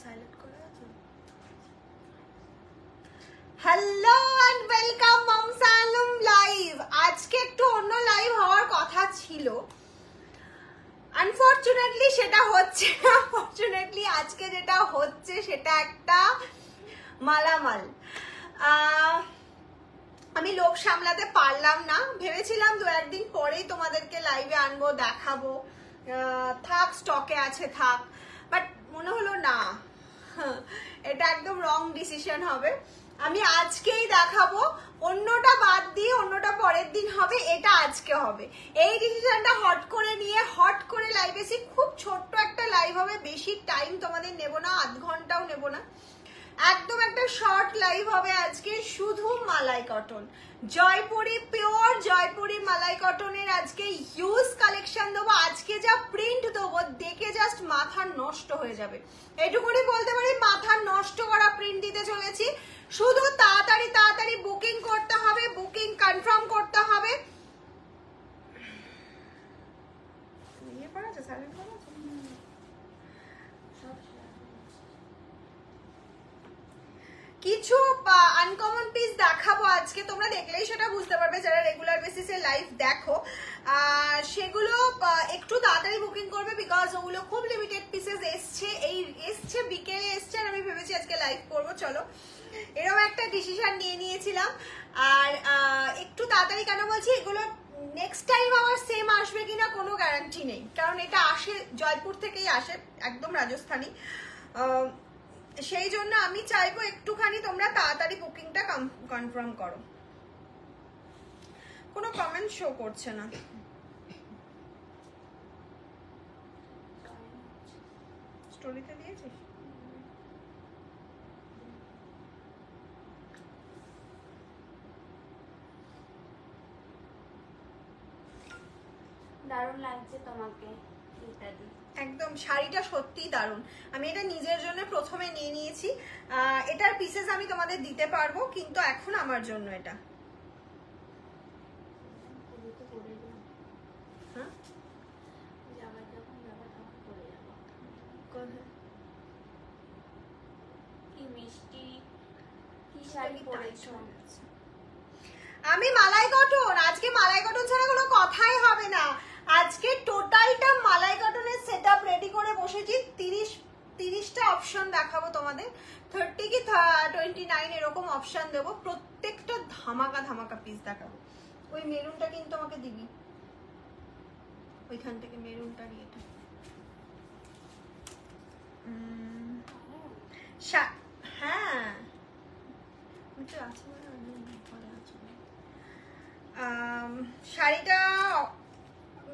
Silent করে আছে। Hello and welcome মমসালুম লাইভ। আজকে একটু অন্য লাইভ হওয়ার কথা ছিল, আনফরচুনেটলি সেটা হচ্ছে না। ফরচুনেটলি আজকে যেটা হচ্ছে সেটা একটা মালামাল। আমি লোক সামলাতে পারলাম না, ভেবেছিলাম দু একদিন পরেই তোমাদেরকে লাইভে আনবো, দেখাবো, থাক স্টকে আছে থাক, বাট মনে হলো না, এটা একদম রং ডিসিশন হবে। আমি আজকেই দেখাবো, অন্যটা বাদ দিয়ে অন্যটা পরের দিন হবে, এটা আজকে হবে। এই ডিসিশনটা হট করে নিয়ে হট করে লাইভ এসে, খুব ছোট্ট একটা লাইভ হবে, বেশি টাইম তোমাদের নেব না, আধ ঘন্টাও নেব না, একদম একটা শর্ট লাইভ হবে আজকে। শুধু মালাই কটন, জয়পুরি, পিওর জয়পুরি মালাই কটনের আজকে হিউজ কালেকশন দেবো। আজকে যা প্রিন্ট দেবো দেখে জাস্ট মাথা নষ্ট হয়ে যাবে, এটুকুনি বলতে পারি, মাথা নষ্ট করা প্রিন্ট দিতে চলেছি। শুধু তাড়াতাড়ি তাড়াতাড়ি বুকিং করতে হবে, বুকিং কনফার্ম করতে হবে। কিছু আনকমন পিস দেখাবো আজকে, তোমরা দেখলেই সেটা বুঝতে পারবে যারা রেগুলার বেসিসে লাইভ দেখো। সেগুলো একটু তাড়াতাড়ি বুকিং করবে, বিকজ ওগুলো খুব লিমিটেড পিসেস এসছে, এসছে বিকেলে এসছে, আর আমি ভেবেছি আজকে লাইভ করবো। চলো, এরকম একটা ডিসিশন নিয়ে নিয়েছিলাম। আর একটু তাড়াতাড়ি কেন বলছি, এগুলো নেক্সট টাইম আবার সেম আসবে কিনা কোনো গ্যারান্টি নেই, কারণ এটা আসে জয়পুর থেকেই আসে, একদম রাজস্থানী। সেই জন্য আমি চাইবো একটুখানি তোমরা তাড়াতাড়ি বুকিংটা কনফার্ম করো। কোনো কমেন্ট শো করছে না, স্টোরিতে দিয়েছিস? দারুণ লাগছে তোমাকে, ইত্যাদি। একদম শাড়িটা সত্যিই দারুণ। আমি এটা নিজের জন্য প্রথমে নিয়ে নিয়েছি, এটার পিসেস আমি তোমাদের দিতে পারবো, কিন্তু এখন আমার জন্য এটা। কি মিষ্টি, কি শাড়ি পরেছো। আমি মালাই কটন, আজকে মালাই কটন ছাড়া কোনো কথাই হবে না। আজকে টোটালটা মালাই কটনের সেটআপ রেডি করে বসেছি। 30টা অপশন দেখাবো তোমাদের, 30 কি 29 এরকম অপশন দেবো, প্রত্যেকটা ধামাকা ধামাকা পিস দেখাবো। ওই মেরুনটা কিন্তু আমাকে দিবি, ওইখান থেকে মেরুনটা নিয়ে। হ্যাঁ শাড়িটা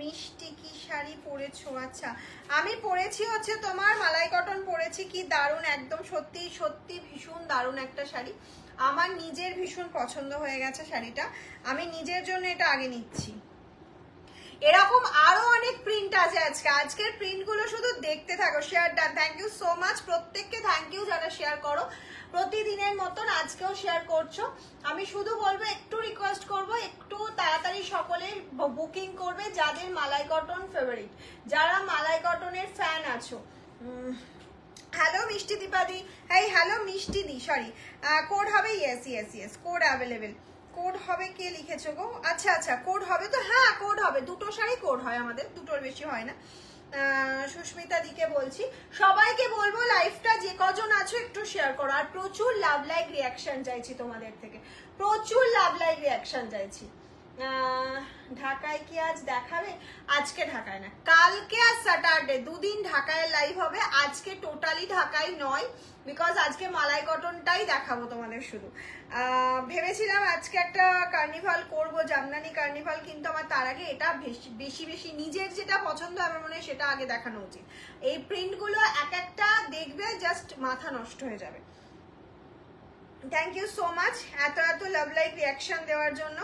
মিষ্টি কি শাড়ি পরেছো? আচ্ছা, আমি পরেছি হচ্ছে তোমার মালাই কটন পরেছি, কি দারুণ, একদম সত্যি সত্যি ভীষণ দারুণ একটা শাড়ি। আমার নিজের ভীষণ পছন্দ হয়ে গেছে শাড়িটা, আমি নিজের জন্য এটা আগে নিচ্ছি। এরকম আরো অনেক প্রিন্ট আছে আজকে, আজকের প্রিন্ট গুলো শুধু দেখতে থাকো। Share done, thank you so much প্রত্যেককে, থ্যাংক ইউ যারা শেয়ার করো প্রতিদিনের মতন, আজকেও শেয়ার করছো। আমি শুধু বলবো, একটু রিকোয়েস্ট করবো, একটু তাড়াতাড়ি সকলে বুকিং করবে যাদের মালাই কটন ফেভারিট, যারা মালাই কটনের ফ্যান আছো। হ্যালো মিষ্টি দীপাদি, এই হ্যালো মিষ্টি দি, সরি, কোড হবে, yes yes yes, code available. Code হবে, কে লিখেছো গো? আচ্ছা আচ্ছা, কোড হবে তো, হ্যাঁ কোড হবে, দুটো শাড়ি কোড হয় আমাদের, দুটোর বেশি হয় না। সুস্মিতা দিকে বলছি, সবাইকে বলবো লাইভটা যে কজন আছো একটু শেয়ার করো, আর প্রচুর লাভ লাইক রিয়াকশন চাইছি তোমাদের থেকে, প্রচুর লাভ লাইক রিয়াকশন চাইছি। ঢাকায় কি আজ দেখাবে? আজকে ঢাকায় না, কালকে আর স্যাটারডে দুদিন ঢাকায় লাইভ হবে, আজকে টোটালি ঢাকায় নয়, বিকজ আজকে মালাই কটনটাই দেখাবো তোমাদের শুধু। ভেবেছিলাম আজকে একটা কার্নিভাল করব, জামদানি কার্নিভাল, কিন্তু আমার তার আগে এটা বেশি বেশি নিজের যেটা পছন্দ আমার মনে হয় সেটা আগে দেখানো উচিত। এই প্রিন্টগুলো এক একটা দেখবে জাস্ট মাথা নষ্ট হয়ে যাবে। থ্যাংক ইউ সো মাচ এত এত লাভ লাইক রিয়াকশন দেওয়ার জন্য।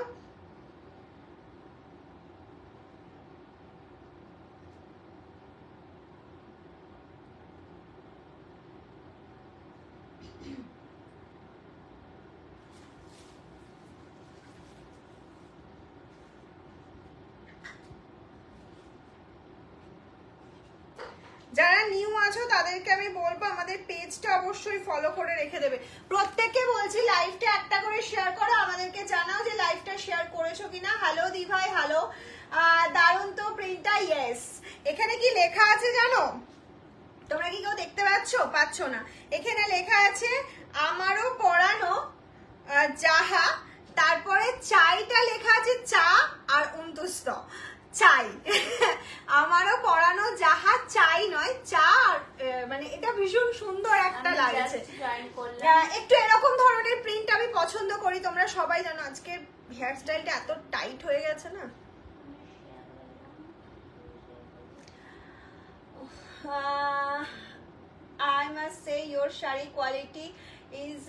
যারা নিউ আছো তাদেরকে আমি বলবো আমাদের পেজটা অবশ্যই ফলো করে রেখে দেবে। প্রত্যেককে বলছি লাইভটা একটা করে শেয়ার করো, আমাদেরকে জানাও যে লাইভটা শেয়ার করেছো কিনা। হ্যালো দি ভাই, হ্যালো। দারুণ তো প্রিন্টটা, ইয়েস। এখানে কি লেখা আছে জানো? তোমরা কি কেউ দেখতে পাচ্ছ না? এখানে লেখা আছে আমারও পড়ানো যাহা, তারপরে চাইটা লেখা আছে চা আর উন্তুস্ত চাই। আমারও পড়ানো যাহা চাই নয় চা, মানে এটা ভীষণ সুন্দর একটা লাগছে। একটু এরকম ধরনের প্রিন্ট আমি পছন্দ করি, তোমরা সবাই জানো। আজকে হেয়ার স্টাইলটা এত টাইট হয়ে গেছে না। I must say your shari quality is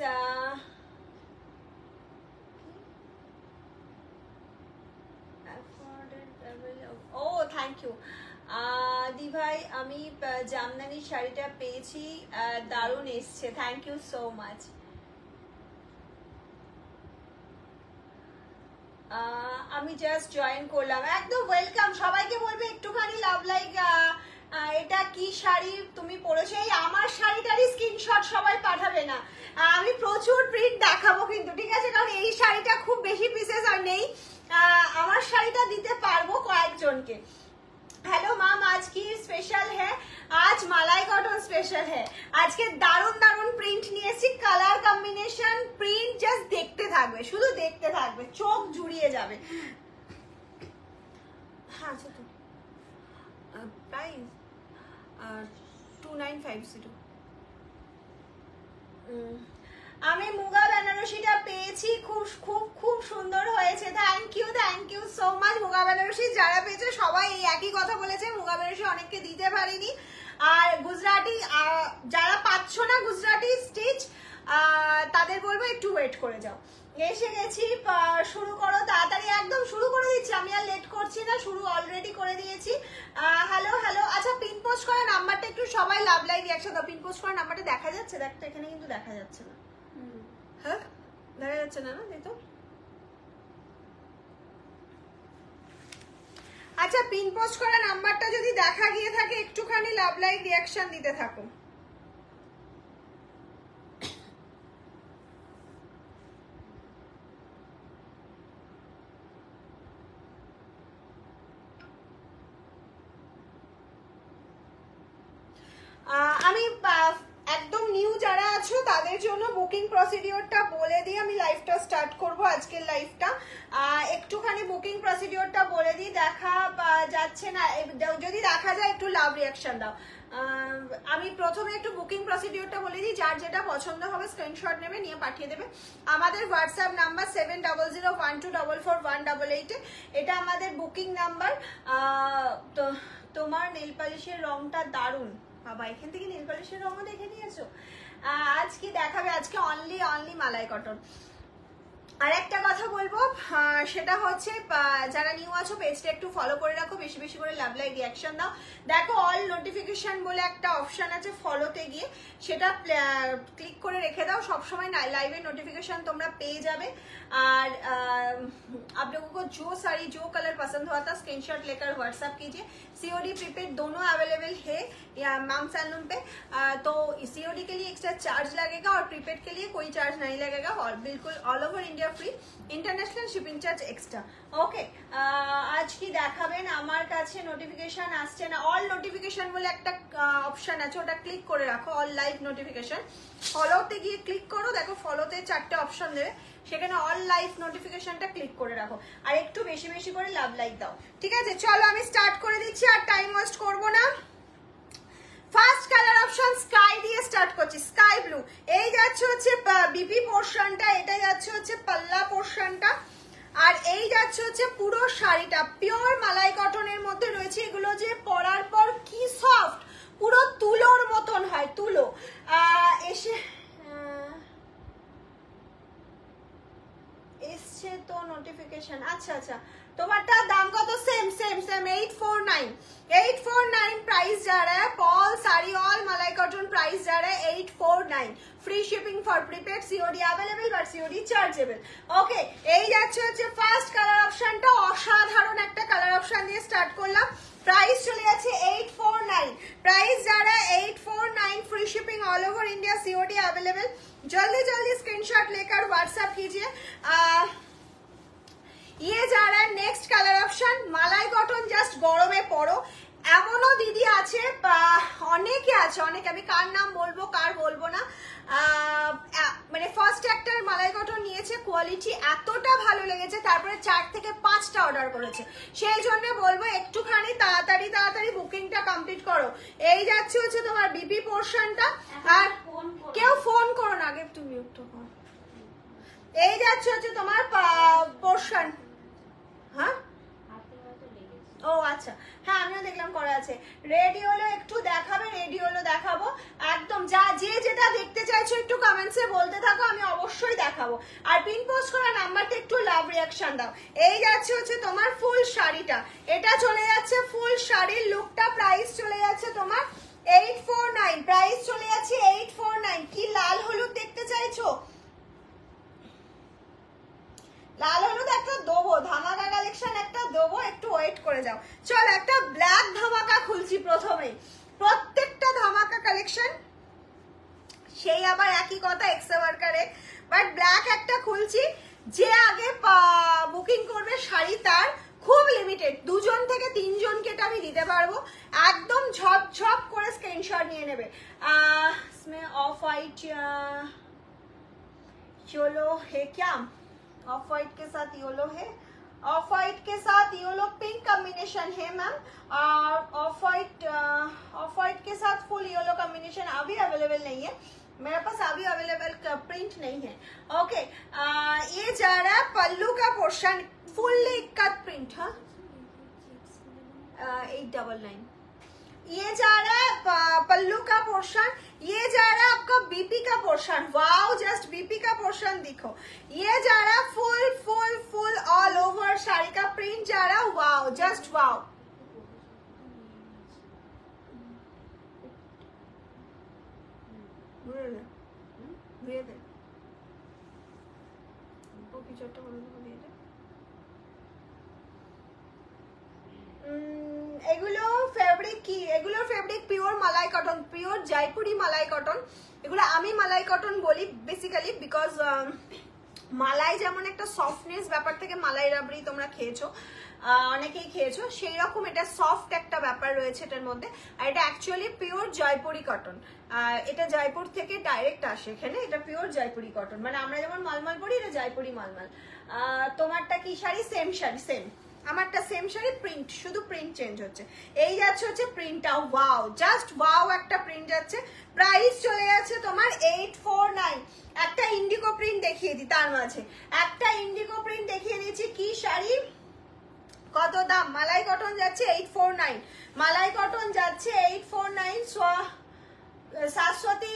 oh thank you দি ভাই, আমি জামদানি শাড়িটা পেয়েছি, দারুণ এসছে, থ্যাংক ইউ সো মাচ। আমি জাস্ট জয়েন করলাম, একদম ওয়েলকাম। সবাইকে বলবে একটুখানি লাভ লাইক। এটা কি শাড়ি তুমি পরেছো? এই আমার শাড়িটারই স্ক্রিনশট সবাই পাঠাবে না, আমি প্রচুর প্রিন্ট দেখাবো কিন্তু, ঠিক আছে? কারণ এই শাড়িটা খুব বেশি পিসেস আর নেই, আমার শাড়িটা দিতে পারবো কয়েকজনকে। हेलो मैम, आज की स्पेशल है, आज मलाई कॉटन स्पेशल है। আজকে দারুণ দারুণ প্রিন্ট নিয়েছি, কালার কম্বিনেশন, প্রিন্ট জাস্ট দেখতে থাকবে, শুধু দেখতে থাকবে, চোখ জুড়িয়ে যাবে। হ্যাঁ আচ্ছা, তো প্রাইস 2950। আমি মুগা বেনারসিটা পেয়েছি, খুব খুব খুব সুন্দর হয়েছে, thank you so much. Muga Banarasi যারা পেয়েছে সবাই এই একই কথা বলেছে, মুগা বেনারসি অনেককে দিতে পারিনি। আর গুজরাটি যারা পাচ্ছ না গুজরাটি স্টিচ, তাদের বলবো একটু ওয়েট করে যাও। এসে গেছি, শুরু করো তাড়াতাড়ি, একদম শুরু করে দিচ্ছি, আমি আর লেট করছি না, শুরু অলরেডি করে দিয়েছি। Hello hello. আচ্ছা, পিন পোস্ট করা নাম্বারটা একটু সবাই লাভ লাইক রিঅ্যাকশন দাও। পিন পোস্ট করা নাম্বারটা দেখা যাচ্ছে? দেখতো এখানে কিন্তু দেখা যাচ্ছে না। হ্যাঁ দেখা যাচ্ছে না, না দেখো। আচ্ছা, পিন পোস্ট করা নাম্বারটা যদি দেখা গিয়ে থাকে একটুখানি লাভ লাইক রিঅ্যাকশন দিতে থাকো। আমি একদম নিউ যারা আছো তাদের জন্য বুকিং প্রসিডিওরটা বলে দিই, আমি লাইভটা স্টার্ট করব আজকের লাইভটা। একটুখানি বুকিং প্রসিডিওরটা বলে দিই, দেখা যাচ্ছে না, যদি দেখা যায় একটু লাভ রিঅ্যাকশন দাও। আমি প্রথমে একটু বুকিং প্রসিডিওরটা বলে দিই, যার যেটা পছন্দ হবে স্ক্রিনশট নেবে, নিয়ে পাঠিয়ে দেবে। আমাদের হোয়াটসঅ্যাপ নাম্বার 7001244188, এটা আমাদের বুকিং নাম্বার। তো তোমার নেল পালিশের রংটা দারুণ বাবা, এখান থেকে নেল পালিশের রঙও দেখে নিয়েছো। আজ কি দেখাবে? আজকে অনলি মালাই কটন। আর একটা কথা বলবো, সেটা হচ্ছে যারা নিউ আছো পেজটা একটু ফলো করে রাখো, বেশি বেশি করে লাভ লাইক রিঅ্যাকশন দাও। দেখো অল নোটিফিকেশন বলে একটা অপশন আছে ফলোতে গিয়ে, সেটা ক্লিক করে রেখে দাও, সবসময় লাইভের নোটিफिकेशन তোমরা पेए जाবে। আর आप लोगों को जो साड़ी जो कलर पसंद हुआ था स्क्रीनशॉट लेकर व्हाट्सएप कीजिए। सीओडी प्रीपेड दोनों अवेलेबल है यहाँ मैम सैलून पे। तो सीओडी के लिए एक्स्ट्रा चार्ज लगेगा और प्रीपेड के लिए कोई चार्ज नहीं लगेगा, और बिल्कुल all over India free, international shipping charge extra. Okay, आज की দেখাবেন আমার কাছে নোটিফিকেশন আসছে না, অল নোটিফিকেশন বলে একটা অপশন আছে, ওটা ক্লিক করে রাখো, অল লাইভ নোটিফিকেশন। ফলোতে গিয়ে ক্লিক করো, দেখো ফলোতে 4টে অপশন দেবে, সেখানে অল লাইভ নোটিফিকেশনটা ক্লিক করে রাখো, আর একটু বেশি বেশি করে লাভ লাইক দাও, ঠিক আছে? চলো আমি স্টার্ট করে দিচ্ছি, আর টাইম ওয়েস্ট করব না। ফার্স্ট কালার অপশন স্কাই দিয়ে স্টার্ট করছি, স্কাই ব্লু। এই যাচ্ছে হচ্ছে বিপি পোর্শনটা, এটা যাচ্ছে হচ্ছে পাল্লা পোর্শনটা, আর এই যাচ্ছে হচ্ছে পুরো শাড়িটা পিওর মালাই কটনের মধ্যে রয়েছে। এগুলো যে পরার পর কি সফট, পুরো তুলোর মতন হয়, তুলো। এসে এসছে তো নোটিফিকেশন, আচ্ছা আচ্ছা। তোমারটা দাম কত? सेम 849 प्राइस जा रहा है। पॉल साड़ी ऑल मलाई कॉटन प्राइस जा रहा है 849। Free shipping for prepaid, COD available but COD chargeable. Okay, এই যাচ্ছে হচ্ছে ফার্স্ট কালার অপশনটা, অসাধারণ একটা কালার অপশন দিয়ে স্টার্ট করলাম। প্রাইস চলে যাচ্ছে 849, প্রাইস যা all over India COD available. जल्दी जल्दी स्क्रीनशॉट लेकर व्हाट्सएप कीजिए। ये जा रहा है नेक्स्ट कलर ऑप्शन মালাই কটন। জাস্ট গরমে পড়ো এমনও দিদি আছে, অনেকে আছে, অনেকে, আমি কার নাম বলবো কার বলবো না, মানে ফার্স্ট একটার মালাই কটন নিয়েছে, কোয়ালিটি এতটা ভালো লেগেছে, তারপরে 4 থেকে 5টা অর্ডার করেছে। সেই জন্য বলবো একটুখানি তাড়াতাড়ি বুকিংটা কমপ্লিট করো। এই যাচ্ছে হচ্ছে তোমার বিপি পোর্শনটা। আর কেউ ফোন করো না, আগে একটু মিউট করো। এই যাচ্ছে হচ্ছে তোমার পোর্শন। হ্যাঁ ও আচ্ছা, হ্যাঁ আমিও দেখলাম করা আছে। রেডি হলো একটু দেখাবে, রেডি হলো দেখাবো একদম। যে যেটা দেখতে চাইছো একটু কমেন্টসে বলতে থাকো, আমি অবশ্যই দেখাবো। আর পিন পোস্ট করা নাম্বারটা একটু লাভ রিয়াকশন দাও। এই যাচ্ছে হচ্ছে তোমার ফুল শাড়িটা, এটা চলে যাচ্ছে ফুল শাড়ির লুকটা। প্রাইস চলে যাচ্ছে তোমার 849, প্রাইস চলে যাচ্ছে 849। কি লাল হলুদ দেখতে চাইছো? লাল হলুদ একটা দেবো, ধামাকা কালেকশন একটা দেবো, একটু ওয়েট করে যাও। চল একটা ব্ল্যাক ধামাকা খুলছি প্রথমেই। প্রত্যেকটা ধামাকা কালেকশন সেই আবার একই কথা, এক্সে ওয়ার্কারে, বাট ব্ল্যাক একটা খুলছি। যে আগে বুকিং করবে শাড়ি তার খুব লিমিটেড, 2 জন থেকে 3 জনকে এটা আমি দিতে পারবো। একদম ঝপ করে স্ক্রিনশট নিয়ে নেবে। इसमें ऑफ वाइट योलो है क्या? ऑफ वाइट के साथ योलो है, ऑफ वाइट के साथ योलो पिंक कॉम्बिनेशन है मैम, और ऑफ वाइट के साथ फुल योलो कॉम्बिनेशन अभी अवेलेबल नहीं है मेरे पास, अभी अवेलेबल प्रिंट नहीं है। ओके, ये जा रहा है पल्लू का पोर्शन, फुल्ली कट प्रिंट। हाँ 899। ये जा रहा है पल्लू का पोर्शन, ये जा रहा है आपका बीपी का पोर्शन। वाओ, जस्ट बीपी का पोर्शन दिखो। ये जा रहा है फुल ऑल ओवर साड़ी का प्रिंट जा रहा है। Wow, just wow. এগুলো ফেব্রিক কি? এগুলো ফেব্রিক পিওর মালাই কটন, পিওর জয়পুরি মালাই কটন। এগুলো আমি মালাই কটন বলি বেসিক্যালি বিকজ মালাই যেমন একটা সফটনেস ব্যাপার থেকে, মালাই রাবড়ি তোমরা খেয়েছো, অনেকেই খেয়েছো, সেই রকম এটা সফট একটা ব্যাপার রয়েছে এটার মধ্যে। আর এটা অ্যাকচুয়ালি পিওর জয়পুরি কটন, এটা জয়পুর থেকে ডাইরেক্ট আসে এখানে। এটা পিওর জয়পুরি কটন, মানে আমরা যেমন মালমাল পরি, এটা জয়পুরি মালমাল। তোমারটা কি শাড়ি? সেম শাড়ি, সেম। আমারটা সেম শাড়ি, প্রিন্ট শুধু প্রিন্ট চেঞ্জ হচ্ছে। এই যাচ্ছে হচ্ছে প্রিন্টটা। ওয়াও, জাস্ট ওয়াও একটা প্রিন্ট যাচ্ছে। প্রাইস চলে যাচ্ছে তোমার 849। একটা ইন্ডিগো প্রিন্ট দেখিয়ে দিই তার মাঝে, একটা ইন্ডিগো প্রিন্ট দেখিয়ে দিচ্ছি। কি শাড়ি, কত দাম? মালাই কটন যাচ্ছে 849, মালাই কটন যাচ্ছে 849। শাশ্বতী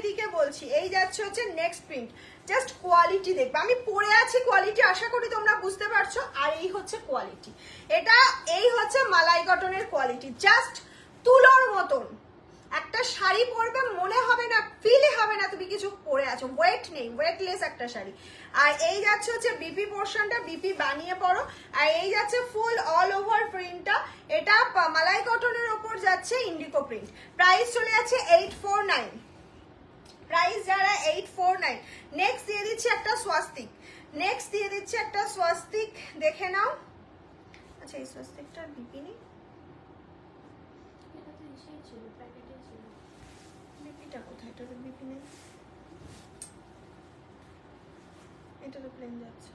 দিকে বলছি। এই যাচ্ছে হচ্ছে নেক্সট প্রিন্ট। জাস্ট কোয়ালিটি দেখবে, আমি পরে আছি কোয়ালিটি, আশা করি তোমরা বুঝতে পারছো। আর এই হচ্ছে কোয়ালিটি, এই হচ্ছে মালাই কটনের কোয়ালিটি। জাস্ট তুলোর মতন একটা শাড়ি পরবে, মনে হবে না, ফিলে হবে না তুমি কিছু পরে আছো, ওয়েট নেই, ওয়েটলেস একটা শাড়ি। আর এই যাচ্ছে হচ্ছে বিপি পোর্শনটা, বিপি বানিয়ে পড়ো। আর এই যাচ্ছে ফুল অল ওভার প্রিন্টটা, এটা মালাই কটনের ওপর যাচ্ছে ইন্ডিগো প্রিন্ট। প্রাইস চলে যাচ্ছে 849, প্রাইস যারা 849। নেক্সট দিয়ে দিচ্ছি একটা স্বস্তিক, দেখে নাও। আচ্ছা, এই স্বস্তিকটার বিপি নেই, বিপিটা কোথায়? এটা তো বিপি নেই, এটা তো প্লেন যাচ্ছে।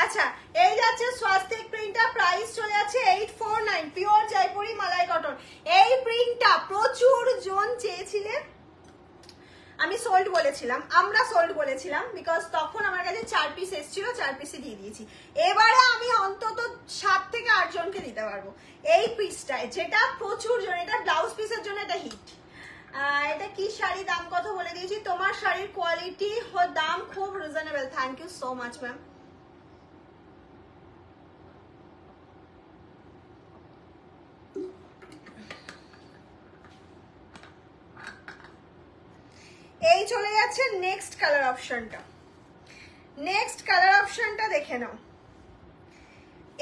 আচ্ছা, এই যাচ্ছে স্বস্তিক প্রিন্টটা, প্রাইস চলে যাচ্ছে 849, পিওর জয়পুরি মালাই কটন। এই প্রিন্টটা প্রচুর জন চেয়েছিলেন, আমি সোল্ড বলেছিলাম, আমরা সোল্ড বলেছিলাম, বিকজ তখন আমার কাছে 4 পিস এসেছিল, 4 পিসই দিয়ে দিয়েছি। এবারে আমি অন্তত 7 থেকে 8 জনকে দিতে পারবো এই পিসটায়, যেটা প্রচুর জন, এটা ব্লাউজ পিসের জন্য এটা হিট। এটা কি শাড়ি, দাম কত বলে দিয়েছি। তোমার শাড়ির কোয়ালিটি ও দাম খুব reasonable. Thank you so much ma'am. এই চলে যাচ্ছে নেক্সট কালার অপশনটা, দেখে নাও।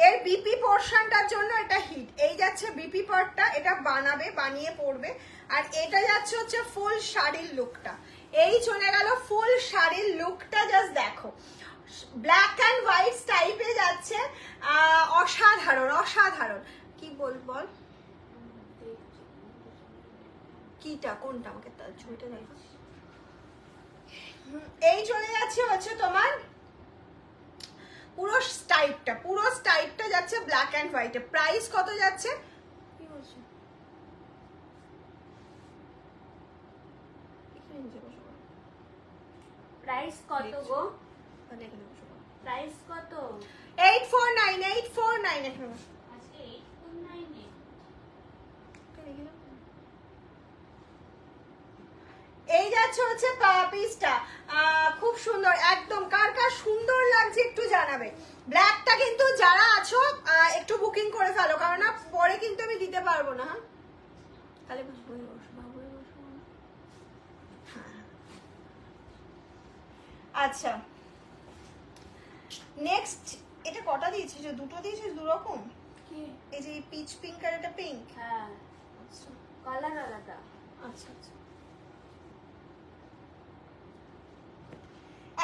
এর বিপি পোর্শনটার জন্য এটা হিট। এই যাচ্ছে বিপি পার্টটা, এটা বানাবে, বানিয়ে পড়বে। আর এটা যাচ্ছে হচ্ছে ফুল শাড়ির লুকটা। এই চলে গেল ফুল শাড়ির লুকটা, জাস্ট দেখো ব্ল্যাক অ্যান্ড হোয়াইট টাইপে যাচ্ছে। অসাধারণ অসাধারণ। কি বল কিটা কোনটা, আমাকে তার ছবিটা দেখো। এই চলে যাচ্ছে হচ্ছে তোমার পুরো স্টাইপটা যাচ্ছে ব্ল্যাক অ্যান্ড হোয়াইটে। প্রাইস কত যাচ্ছে? কি বলছো? প্রাইস কত গো? প্রাইস কত? 849 এখন আজকে 849 এই যাচ্ছে হচ্ছে পিসটা। খুব সুন্দর একদম। কার কার সুন্দর লাগছে একটু জানাবে। ব্ল্যাকটা কিন্তু যারা আছো একটু বুকিং করে ফেলো, কারণ না পরে কিন্তু আমি দিতে পারবো না। তাহলে আচ্ছা নেক্সট, এটা কটা দিয়েছিস? দুটো দিয়েছিস, দু রকম। এই যে পিচ পিঙ্ক আর এটা পিঙ্ক। হ্যাঁ কালার আলাদা। আচ্ছা আচ্ছা,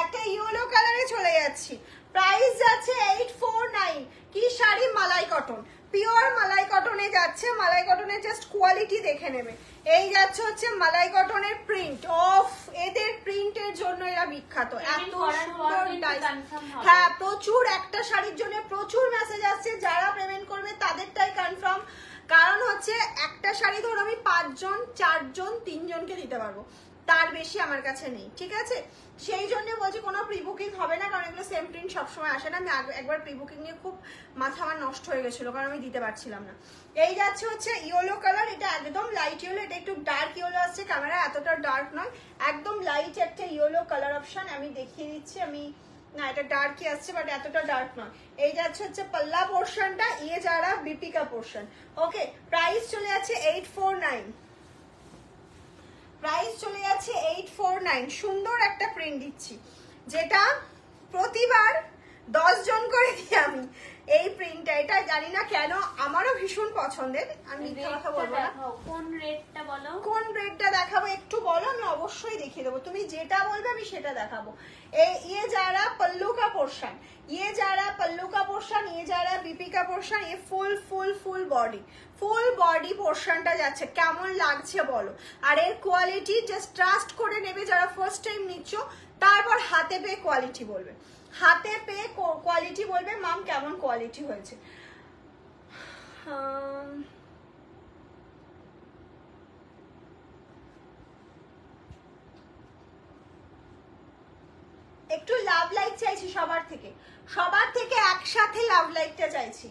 একটা ইয়েলো কালারে চলে যাচ্ছি। প্রাইস যাচ্ছে 849। কি শাড়ি? মালাই কটন, পিওর মালাই কটনে যাচ্ছে। মালাই কটনের জাস্ট কোয়ালিটি দেখে নেবে। এই যাচ্ছে হচ্ছে মালাই কটনের প্রিন্ট। অফ এদের প্রিন্টের জন্য এরা বিখ্যাত। এত সুন্দর ডাইস। হ্যাঁ প্রচুর, একটা শাড়ির জন্য প্রচুর মেসেজ আসছে। যারা পেমেন্ট করবে তাদেরটাই কনফার্ম। কারণ হচ্ছে একটা শাড়ি ধরো আমি 5 জন 4 জন 3 জনকে দিতে পারবো, তার বেশি আমার কাছে নেই, ঠিক আছে? সেই জন্য বলছি কোনো প্রি বুকিং হবে না, কারণ এগুলো সেম প্রিন্ট সবসময় আসে না। আমি একবার প্রি বুকিং নিয়ে খুব মাথা আমার নষ্ট হয়ে গেছিলো, কারণ আমি দিতে পারছিলাম না। এই যাচ্ছে হচ্ছে ইয়েলো কালার, এটা একদম লাইট ইয়েলো। এটা একটু ডার্ক ইয়েলো আসছে, ক্যামেরা এতটা ডার্ক নয়, একদম লাইট একটা ইয়েলো কালার অপশন। আমি দেখিয়ে দিচ্ছি। আমি না এটা ডার্কই আসছে, বাট এতটা ডার্ক নয়। এই যাচ্ছে হচ্ছে পাল্লা পোর্শনটা, ইয়ে যারা বিপিকা পোর্শন। ওকে, প্রাইস চলে যাচ্ছে 849। প্রাইস চলে যাচ্ছে 849। সুন্দর একটা প্রিন্ট দিচ্ছি, যেটা প্রতিবার 10 জন করে দিই আমি এই প্রিন্টটা। এটা জানি না কেন, আমারও ভীষণ পছন্দের। আমি মিথ্যা কথা বলবো না। কোন রেটটা বলো? কোন রেটটা দেখাবো একটু বলো, আমি অবশ্যই দেখিয়ে দেবো। তুমি যেটা বলবে আমি সেটা দেখাবো। ये जा रहा पल्लू का पोर्शन, ये जा रहा पल्लू का पोर्शन, ये जा रहा बीपी का पोर्शन। ये ফুল বডি পোর্শনটা যাচ্ছে। কেমন লাগছে বলো? আর এর কোয়ালিটি জাস্ট ট্রাস্ট করে নেবে যারা ফার্স্ট টাইম নিচ্ছ। তারপর হাতে পেয়ে কোয়ালিটি বলবে, হাতে পেয়ে কোয়ালিটি বলবে মাম কেমন কোয়ালিটি হয়েছে। একটু লাভ লাইক চাইছি সবার থেকে একসাথে লাভ লাইকটা চাইছি।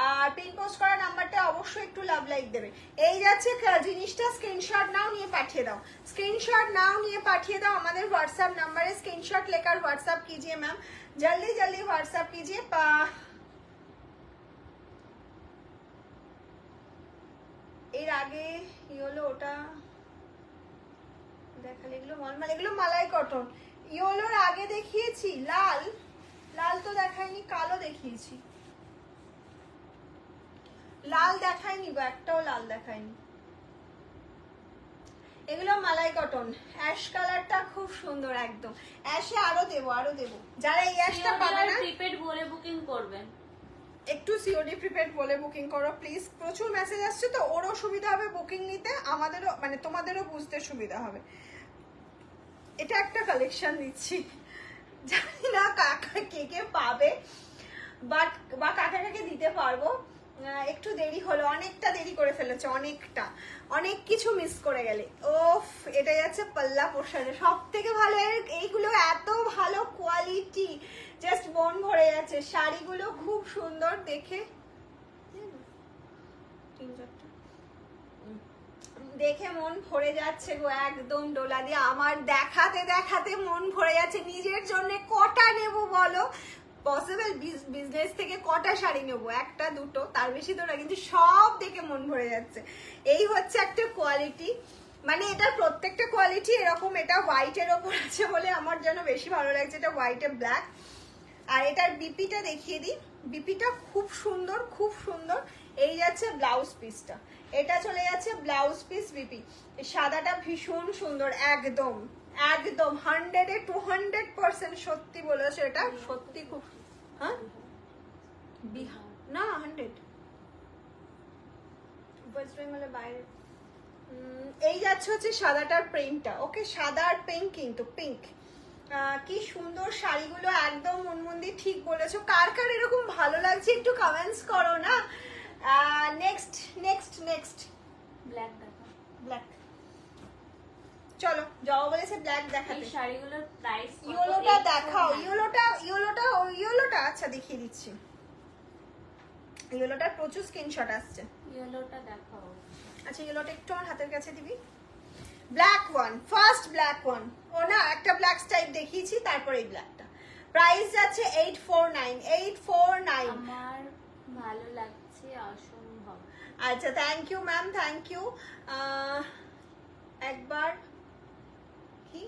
আর পিন পোস্ট করা নাম্বারটা অবশ্যই একটু লাভ লাইক দেবে। এই যাচ্ছে জিনিসটা, স্ক্রিনশট নাও, নিয়ে পাঠিয়ে দাও। স্ক্রিনশট নাও, নিয়ে পাঠিয়ে দাও আমাদের হোয়াটসঅ্যাপ নাম্বারে। স্ক্রিনশট लेकर व्हाट्सएप कीजिए मैम, जल्दी जल्दी व्हाट्सएप कीजिए। এর আগে ইয়েলো, ওটা দেখালে এগুলো মলমল, এগুলো মালাই কটন। ইয়েলোর আগে দেখিয়েছি লাল, লাল তো দেখাইনি, কালো দেখিয়েছি। লাল দেখাইনি গো, একটাও লাল দেখাইনি। এগুলো মালাই কটন। অ্যাশ কালারটা খুব সুন্দর একদম। অ্যাশে আরো দেবো যারা এই অ্যাশটা পাবে না প্রিপেড বলে বুকিং করবেন। একটু সিওডি প্রিপেড বলে বুকিং করো প্লিজ। প্রচুর মেসেজ আসছে তো, ওরও সুবিধা হবে বুকিং নিতে, আমাদেরও মানে তোমাদেরও বুঝতে সুবিধা হবে। এটা একটা কালেকশন দিচ্ছি, জানি না কাকা কে পাবে, বাট বা কাকে কাকে দিতে পারবো। একটু দেরি হলো, অনেকটা দেরি করে ফেলেছে, অনেক কিছু মিস করে গেলে। ওফ, এটা যাচ্ছে পাল্লা পোর্শনে। সব থেকে ভালো এইগুলো, এত ভালো কোয়ালিটি, জাস্ট মন ভরে যাচ্ছে। শাড়িগুলো খুব সুন্দর দেখে, দেখে মন ভরে যাচ্ছে গো, একদম ডোলা দিয়ে। আমার দেখাতে দেখাতে মন ভরে যাচ্ছে। নিজের জন্য কটা নেব বলো? পসিবল বিজনেস থেকে কটা শাড়ি নেবো? একটা দুটো, তার বেশি তো না, কিন্তু সব দেখে মন ভরে যাচ্ছে। এই হচ্ছে একটা কোয়ালিটি, মানে এটার প্রত্যেকটা কোয়ালিটি এরকম। এটা হোয়াইটের ওপর আছে বলে আমার যেন বেশি ভালো লাগছে। এটা হোয়াইটে ব্ল্যাক। আর এটার বিপিটা দেখিয়ে দিই। বিপিটা খুব সুন্দর, খুব সুন্দর। এই যাচ্ছে ব্লাউজ পিসটা, এটা চলে যাচ্ছে ব্লাউজ পিস বিপি। সাদাটা ভীষণ সুন্দর, একদম একদম 100 এ 200% সত্যি বলেছো, এটা সত্যি খুব। হ্যাঁ না 100 ওয়েস্ট বেঙ্গলের বাইরে। এই যাচ্ছে হচ্ছে সাদাটার প্রিন্টটা, ওকে সাদার পিঙ্ক, কিন্তু পিঙ্ক কি সুন্দর শাড়িগুলো, একদম মনমন্দির ঠিক বলেছো। কার কার এরকম ভালো লাগছে একটু কমেন্টস করো না। নেক্সট নেক্সট নেক্সট ব্ল্যাক দেখো। ব্ল্যাক, চলো যাও বলেছে ব্ল্যাক দেখাতে। এই শাড়িগুলোর প্রাইস ইয়েলোটা দেখাও, ইয়েলোটা আচ্ছা দেখিয়ে দিচ্ছি। ইয়েলোটার প্রচুর স্ক্রিনশট আসছে। ইয়েলোটা দেখাও। আচ্ছা ইয়েলোটা একটু আমার হাতের কাছে দিবি। Black one, first black one. ও না একটা ব্ল্যাক টাইপ দেখিয়েছি, তারপর এই ব্ল্যাকটা। প্রাইস যাচ্ছে 849, 849। আমার ভালো লাগছে অসম্ভব। আচ্ছা thank you ma'am, thank you. একবার কি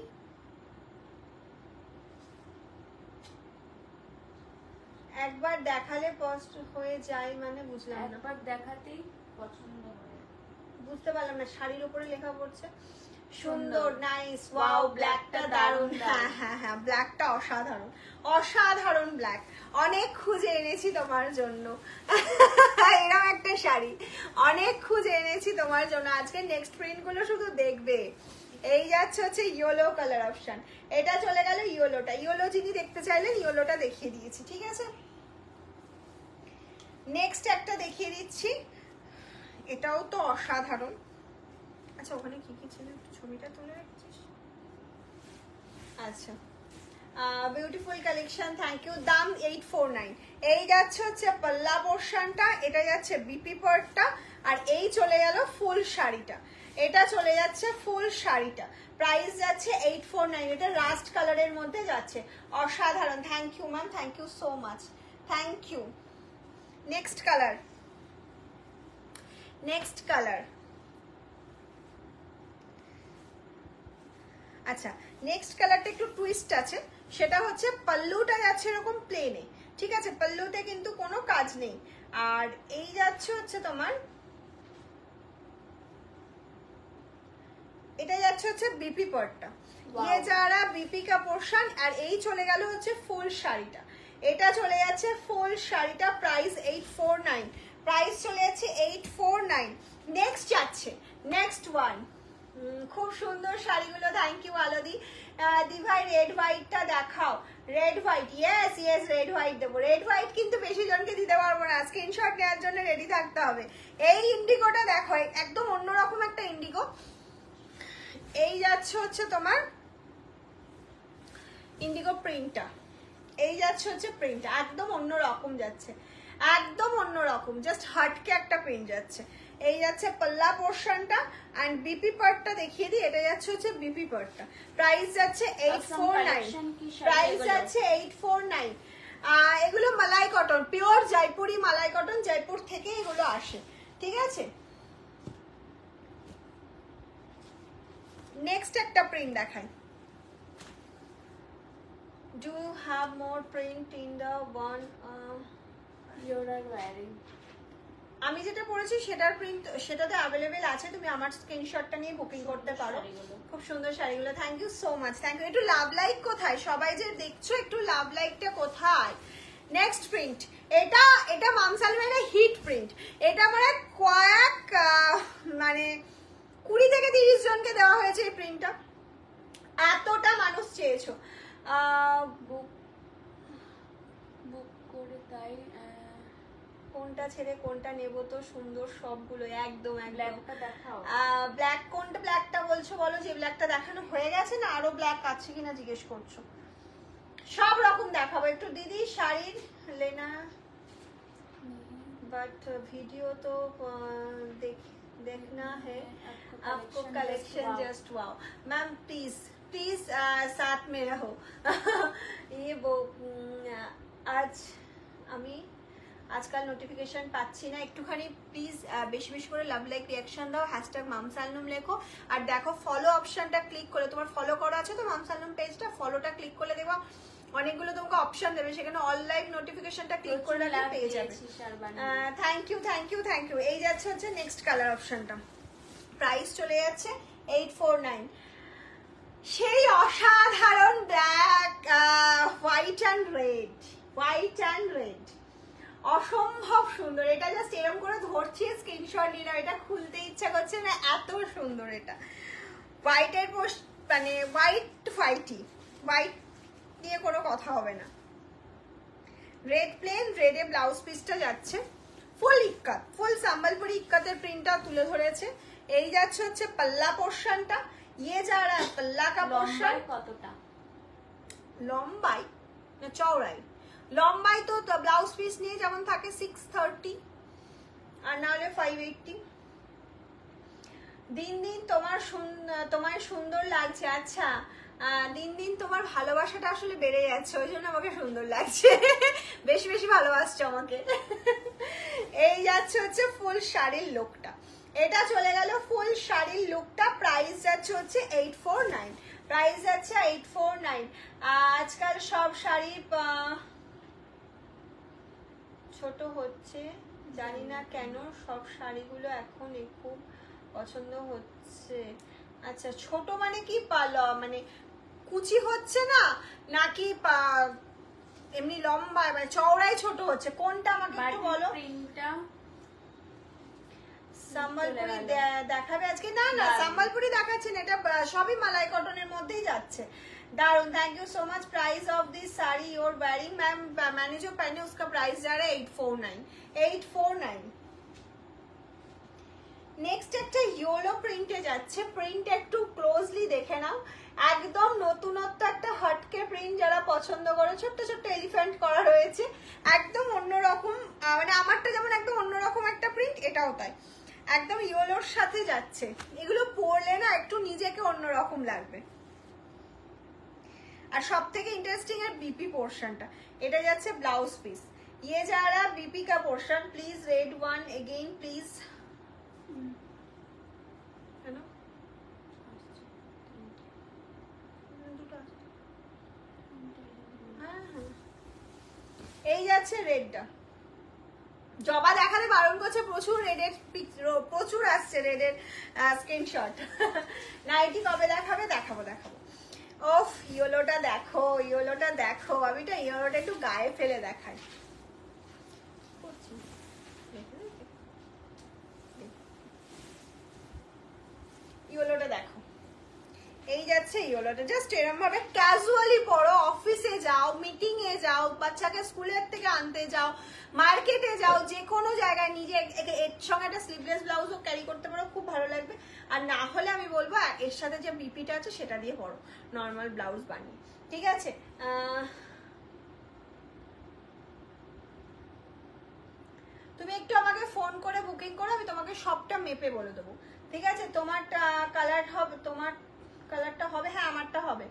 একবার দেখালে পছন্দ হয়ে যায় মানে বুঝলাম না। একবার দেখাতেই পছন্দ হয়। বুঝতে পারলাম না, শাড়ির উপরে লেখা পড়ছে সুন্দর, নাইস, ওয়াও, ব্ল্যাকটা দারুণ। হ্যাঁ হ্যাঁ হ্যাঁ, ব্ল্যাকটা অসাধারণ, অসাধারণ ব্ল্যাক। অনেক খুঁজে এনেছি তোমার জন্য এরকম একটা শাড়ি, অনেক খুঁজে এনেছি তোমার জন্য। আজকে নেক্সট প্রিন্ট গুলো শুধু দেখবে। এই যাচ্ছে হচ্ছে ইয়েলো কালার অপশন, এটা চলে গেল ইয়েলোটা। ইয়েলো যিনি দেখতে চাইলেন ইয়েলোটা দেখিয়ে দিয়েছি, ঠিক আছে। নেক্সট একটা দেখিয়ে দিচ্ছি, এটাও তো অসাধারণ। আচ্ছা ওখানে কি কি ছিল একটু ছবিটা তুলে রেখেছিস? আচ্ছা বিউটিফুল কালেকশন, থ্যাংক ইউ। দাম 849। এই যাচ্ছে হচ্ছে পাল্লা পোর্শনটা, এটা যাচ্ছে বিপি পার্টটা, আর এই চলে গেল ফুল শাড়িটা, এটা চলে যাচ্ছে ফুল শাড়িটা। প্রাইস যাচ্ছে 849, এটা রাস্ট কালারের মধ্যে যাচ্ছে, অসাধারণ। Thank you ma'am, thank you so much, thank you. Next colour, next colour. আচ্ছা নেক্সট কালারটা একটু টুইস্ট আছে, সেটা হচ্ছে পাল্লুটা যাচ্ছে এরকম প্লেনে, ঠিক আছে, পাল্লুতে কিন্তু কোনো কাজ নেই। আর এই যাচ্ছে হচ্ছে তোমার, এটা যাচ্ছে হচ্ছে বিপি পার্টটা, ये যারা বিপি কা পোর্শন। আর এই চলে গেল হচ্ছে ফুল শাড়িটা, এটা চলে যাচ্ছে ফুল শাড়িটা। প্রাইস 849, প্রাইস চলে যাচ্ছে 849। নেক্সট যাচ্ছে নেক্সট ওয়ান, খুব সুন্দর শাড়িগুলো, থ্যাংক ইউ আলোদি। দি ভাই রেড হোয়াইটটা দেখাও, red white, yes yes red white দেবো। রেড হোয়াইট কিন্তু বেশি জনকে দিতে পারবো না, স্ক্রিনশট নেওয়ার জন্য রেডি থাকতে হবে। এই ইন্ডিগোটা দেখো, একদম অন্যরকম একটা ইন্ডিগো। এই যাচ্ছে হচ্ছে তোমার ইন্ডিগো প্রিন্টটা, এই যাচ্ছে হচ্ছে প্রিন্ট একদম অন্যরকম যাচ্ছে, একদম অন্যরকম, জাস্ট হাটকে একটা প্রিন্ট যাচ্ছে। এই যাচ্ছে পাল্লা পোর্শনটা, এন্ড বিপি পার্টটা দেখিয়ে দিই, এটা যাচ্ছে হচ্ছে বিপি পার্টটা। প্রাইস যাচ্ছে 849, প্রাইস যাচ্ছে 849। এগুলো মালাই কটন, পিওর জয়পুরি মালাই কটন, জয়পুর থেকে এগুলো আসে, ঠিক আছে। নেক্সট একটা প্রিন্ট দেখাই। Do you have more print in the one you are wearing? আমি যেটা পরেছি সেটার প্রিন্ট সেটাতে অ্যাভেলেবেল আছে, তুমি আমার স্ক্রিনশটটা নিয়ে বুকিং করতে পারো। খুব সুন্দর শাড়িগুলো, thank you so much, thank you. একটু লাভ লাইক কোথায় সবাই যে দেখছো, একটু লাভ লাইকটা কোথায়? নেক্সট প্রিন্ট, এটা এটা মামসালমের হিট প্রিন্ট, এটা মানে কয়েক মানে 20 থেকে 30 জনকে দেওয়া হয়েছে এই প্রিন্টটা, এতটা মানুষ চেয়েছো। বুক করে তাই কোনটা ছেড়ে কোনটা নেব, তো সুন্দর সবগুলো একদম একদম। ব্ল্যাকটা দেখাও। ব্ল্যাক কোনটা ব্ল্যাকটা বলছো বলো, যে ব্ল্যাকটা দেখানো হয়ে গেছে না আরো ব্ল্যাক আছে কিনা জিজ্ঞেস করছো? সব রকম দেখাবো। একটু দিদি শাড়ির লেনা, বাট ভিডিও তো देखना है आपको collection just wow. Ma'am please please साथ में रहो ये वो आज আমি আজকাল নোটিফিকেশন পাচ্ছি না, একটুখানি প্লিজ বেশি বেশি করে লাভ লাইক রিয়াকশন দাও, হ্যাশট্যাগ মামসালনুম লেখো, আর দেখো ফলো অপশনটা ক্লিক করে, তোমার ফলো করা আছে তো মামসালনুম পেজটা, ফলোটা ক্লিক করলে দেখো অনেকগুলো তোমাকে অপশন দেবে, সেখানে অল লাইভ নোটিফিকেশনটা ক্লিক করে রাখলে পেয়ে যাবে। Thank you. এই যাচ্ছে হচ্ছে নেক্সট কালার অপশনটা, প্রাইস চলে যাচ্ছে 849। সেই অসাধারণ ব্ল্যাক, হোয়াইট অ্যান্ড রেড, অসম্ভব সুন্দর। এটা জাস্ট এরকম করে ধরছি, স্ক্রিনশট নিয়ে নাও, এটা খুলতে ইচ্ছা করছে না, এত সুন্দর এটা। হোয়াইটের মানে হোয়াইট নিয়ে কোনো কথা হবে না। রেড প্লেন, রেডে ব্লাউজ পিসটা যাচ্ছে, ফুল ইক্কাত, ফুল সম্বলপুরি ইক্কাতের প্রিন্টটা তুলে ধরেছে। এই যাচ্ছে হচ্ছে পাল্লা পোর্শনটা, ইয়ে যা রা পাল্লা কা পোর্শন। কতটা লম্বাই না চওড়াই? লম্বাই তো ব্লাউজ পিস নিয়ে যেমন থাকে 630 আর না হলে 580। দিন দিন তোমার সুন্দর লাগছে। আচ্ছা, দিন দিন তোমার ভালোবাসাটা আসলে বেড়ে যাচ্ছে, ওই জন্য আমাকে সুন্দর লাগছে। বেশি বেশি ভালোবাসছো আমাকে। এই যাচ্ছে হচ্ছে ফুল শাড়ির লুকটা, এটা চলে গেল ফুল শাড়ির লুকটা। প্রাইস যাচ্ছে হচ্ছে 849, প্রাইস যাচ্ছে 849। আজকাল সব শাড়ি ছোট হচ্ছে, জানি না কেন সব শাড়িগুলো এখন খুব পছন্দ হচ্ছে। আচ্ছা, ছোট মানে কি মানে কুচি হচ্ছে না, নাকি এমনি লম্বা মানে চওড়াই ছোট হচ্ছে, কোনটা আমাকে একটু বলো। সম্বলপুরি দেখাবে আজকে? না সম্বলপুরি দেখাচ্ছে না, এটা সবই মালাই কটনের মধ্যেই যাচ্ছে। दारुण, thank you so much. Price of this sari your wearing ma'am, मैंने जो पहने उसका प्राइस जा रहा है 849। নেক্সট একটা ইয়েলো প্রিন্টে যাচ্ছে, প্রিন্ট একটু ক্লোজলি দেখে নাও, একদম নতুনত্ব একটা হটকে প্রিন্ট। যারা পছন্দ করে, ছোট্ট ছোট্ট এলিফ্যান্ট করা রয়েছে, একদম অন্যরকম, মানে আমারটা যেমন একদম অন্যরকম একটা প্রিন্ট, এটাও তাই, একদম ইয়েলোর সাথে যাচ্ছে। এগুলো পরলে না একটু নিজেকে অন্যরকম লাগবে। আর সব থেকে ইন্টারেস্টিং এর বিপি পোর্শনটা, এটা যাচ্ছে ব্লাউজ পিস। ये जा रहा बीपी का portion, please red one again please. है ना, এই যাচ্ছে রেডটা। জবা দেখাতে বারণ করছে, প্রচুর আসছে রেডের স্ক্রিনশট। নাইটি কবে দেখাবে? দেখাবো। ওফ, ইয়েলোটা দেখো, আমি তো ইয়েলোটা একটু গায়ে ফেলে দেখাই। ইয়েলোটা দেখো, এই যাচ্ছে ইয়েলোটা। জাস্ট এরকম ভাবে ক্যাজুয়ালি পরো, অফিসে যাও, মিটিং এ যাও, বাচ্চাকে স্কুলের থেকে আনতে যাও, মার্কেটে যাও, যে কোনো জায়গায় নিজে এর সঙ্গে একটা স্লিভলেস ব্লাউজও ক্যারি করতে পারো, খুব ভালো লাগবে। আর না হলে আমি বলবো এর সাথে যে বিপিটা আছে সেটা দিয়ে পরো, নর্মাল ব্লাউজ বানিয়ে, ঠিক আছে? তুমি একটু আমাকে ফোন করে বুকিং করো, আমি তোমাকে সবটা মেপে বলে দেবো, ঠিক আছে? তোমার কালার হবে, তোমার কালারটা হবে, হ্যাঁ আমারটা হবে।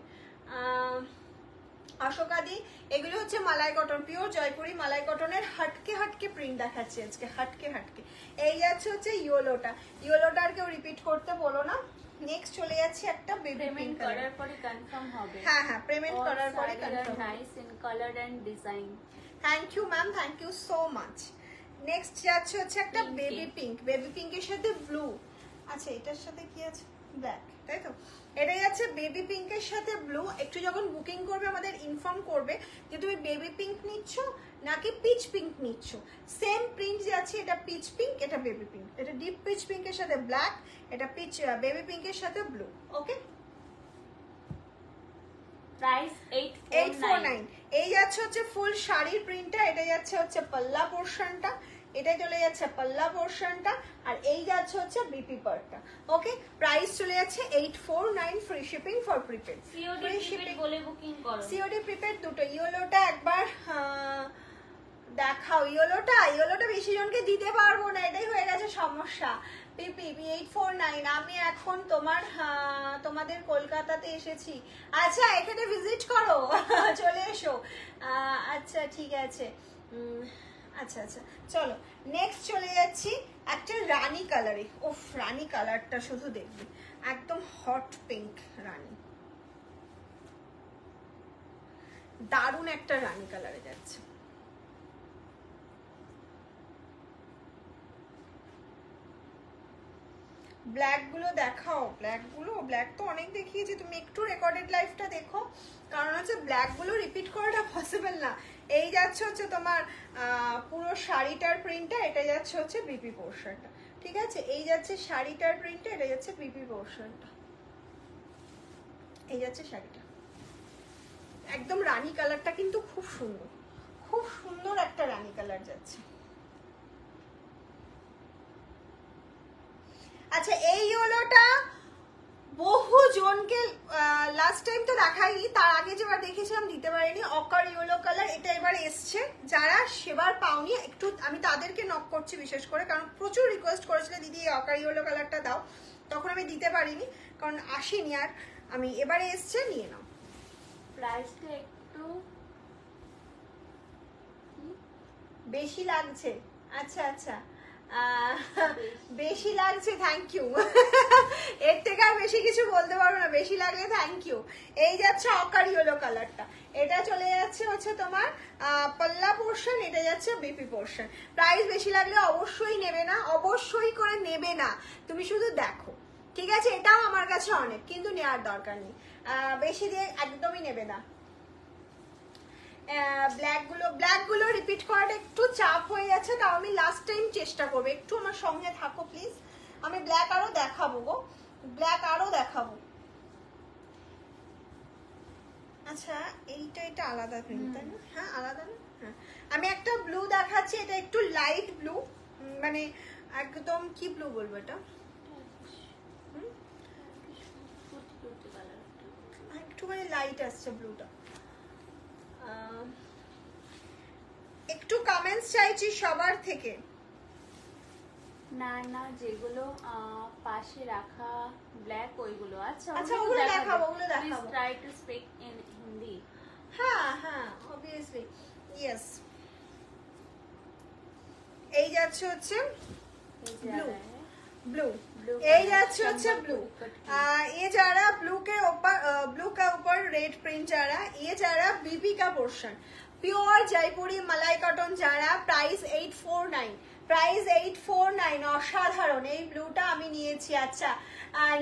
অশোকাদি, এগুলো হচ্ছে মালাই কটন, পিওর জয়পুরি মালাই কটনের হটকে প্রিন্ট দেখাচ্ছি আজকে, হটকে। এই যাচ্ছে হচ্ছে ইয়েলোটা আর কেউ রিপিট করতে বলো না। নেক্সট চলে যাচ্ছে একটা বেবি পিঙ্ক করার পরে কনফার্ম হবে। হ্যাঁ, পেমেন্ট করার পরে confirm. Nice in colour and design. Thank you ma'am, thank you so much. Next যাচ্ছে হচ্ছে একটা বেবি পিঙ্কের সাথে ব্লু। আচ্ছা, এটার সাথে কি আছে? ব্ল্যাক, তাই তো? এটা যাচ্ছে বেবি পিঙ্কের সাথে ব্লু। একটু যখন বুকিং করবে আমাদের ইনফর্ম করবে যে তুমি বেবি পিঙ্ক নিচ্ছ নাকি পিচ পিঙ্ক নিচ্ছ। সেম প্রিন্ট যাচ্ছে, এটা পিচ পিঙ্ক, এটা বেবি পিঙ্ক। এটা ডিপ পিচ পিঙ্কের সাথে ব্ল্যাক, এটা বেবি পিঙ্কের সাথে ব্লু। ওকে, প্রাইস 849। এই যাচ্ছে হচ্ছে ফুল শাড়ির প্রিন্টটা, এটা যাচ্ছে হচ্ছে পাল্লা পোর্শনটা, এটাই চলে যাচ্ছে পাল্লা পোর্শনটা, আর এই যাচ্ছে হচ্ছে বিপি পার্টটা। ওকে, প্রাইস চলে যাচ্ছে 849, free shipping for prepaid. COD prepaid বলে বুকিং করো। সিওডি প্রিপেড দুটো। ইয়েলোটা একবার দেখাও, ইয়েলোটা বেশি জনকে দিতে পারবো না, এটাই হয়ে গেছে সমস্যা। পিপি 849। আমি এখন তোমাদের কলকাতাতে এসেছি। আচ্ছা, এখানে ভিজিট করো, চলে এসো। আচ্ছা, ঠিক আছে। আচ্ছা, চলো নেক্সট চলে যাচ্ছি একটা রানী কালারে। ওফ, রানী কালারটা শুধু দেখবে, একদম হট পিঙ্ক রানী। দারুণ একটা রানী কালারে যাচ্ছে। ব্ল্যাক গুলো দেখাও, ব্ল্যাক তো অনেক দেখিয়েছি, তুমি একটু রেকর্ডেড লাইফটা দেখো, কারণ হচ্ছে ব্ল্যাক গুলো রিপিট করাটা পসিবল না। এই যাচ্ছে হচ্ছে তোমার পুরো শাড়িটার প্রিন্টটা, এটা যাচ্ছে হচ্ছে বিপি পোর্শনটা, ঠিক আছে? এই যাচ্ছে শাড়িটার প্রিন্টটা, এটা যাচ্ছে বিপি পোর্শনটা, এই যাচ্ছে শাড়িটা। একদম রানী কালারটা কিন্তু খুব সুন্দর, খুব সুন্দর একটা রানী কালার যাচ্ছে। আচ্ছা, এই ইয়েলোটা বহু জনকে লাস্ট টাইম তো দেখাইনি, তার আগে যেবার দেখেছিলাম দিতে পারিনি, অকার ইয়েলো কালার, এটা এবার এসছে। যারা সেবার পাওনি একটু আমি তাদেরকে নক করছি বিশেষ করে, কারণ প্রচুর রিকোয়েস্ট করেছিল দিদি এই অকার ইয়েলো কালারটা দাও, তখন আমি দিতে পারিনি কারণ আসেনি। আর আমি এবারে এসছে, নিয়ে নাও। প্রাইসটা একটু বেশি লাগছে, আচ্ছা আচ্ছা, বেশি লাগছে, থ্যাংক ইউ। এর থেকে আর বেশি কিছু বলতে পারবো না, বেশি লাগলে থ্যাংক ইউ। এই যাচ্ছে অকার ইয়েলো কালারটা, এটা চলে যাচ্ছে হচ্ছে তোমার পাল্লা পোর্শন, এটা যাচ্ছে বিপি পোর্শন। প্রাইস বেশি লাগলে অবশ্যই নেবে না, অবশ্যই করে নেবে না, তুমি শুধু দেখো, ঠিক আছে? এটাও আমার কাছে অনেক, কিন্তু নেওয়ার দরকার নেই, বেশি দিয়ে একদমই নেবে না। ব্ল্যাক গুলো রিপিট করাটা একটু চাপ হয়ে যাচ্ছে, তাও আমি লাস্ট টাইম চেষ্টা করবো, একটু আমার সঙ্গে থাকো প্লিজ। আমি ব্ল্যাক আরো দেখাবো গো, ব্ল্যাক আরো দেখাবো। আচ্ছা, এটা আলাদা প্রিন্ট তাই না? হ্যাঁ আলাদা না, হ্যাঁ। আমি একটা ব্লু দেখাচ্ছি, এটা একটু লাইট ব্লু, মানে একদম কি ব্লু বলবো, এটা একটুখানি লাইট আসছে ব্লুটা। একটু কমেন্টস চাইছি সবার থেকে। না না, যেগুলো পাশে রাখা ব্ল্যাক ওইগুলো। আচ্ছা আচ্ছা, ওগুলো দেখাবো, ওগুলো দেখাবো। Try to speak in Hindi. হ্যাঁ হ্যাঁ, obviously, yes। এই যাচ্ছে হচ্ছে ব্লু, ब्लू, এই যাচ্ছে হচ্ছে ব্লू। ये जा रहा ब्लू के ऊपर रेड प्रिंट जा रहा, ये जा रहा बीबी का पोर्शन, प्योर जयपुरी मलाई कटन जा रहा, प्राइस 849, প্রাইস 849, অসাধারণ। এই ব্লুটা আমি নিয়েছি। আচ্ছা,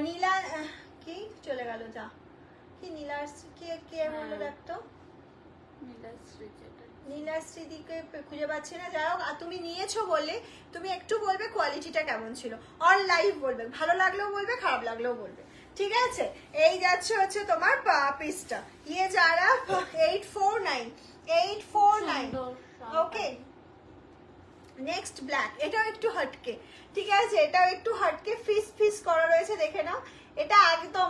নীলা কি চলে গেল, যা কি নীলা কে বললো দেখতো, নীলাশ্রীদিকে খুঁজে পাচ্ছি না। যাই হোক, তুমি নিয়েছো বললে, তুমি একটু বলবে কোয়ালিটিটা কেমন ছিল, অন লাইভ বলবে, ভালো লাগলেও বলবে, খারাপ লাগলেও বলবে, ঠিক আছে? এই যাচ্ছে হচ্ছে তোমার পিসটা, ইয়ে যারা 849, ওকে। নেক্সট ব্ল্যাক, এটাও একটু হটকে, ঠিক আছে? এটাও একটু হটকে, ফিস করা রয়েছে, দেখে নাও। এটা একদম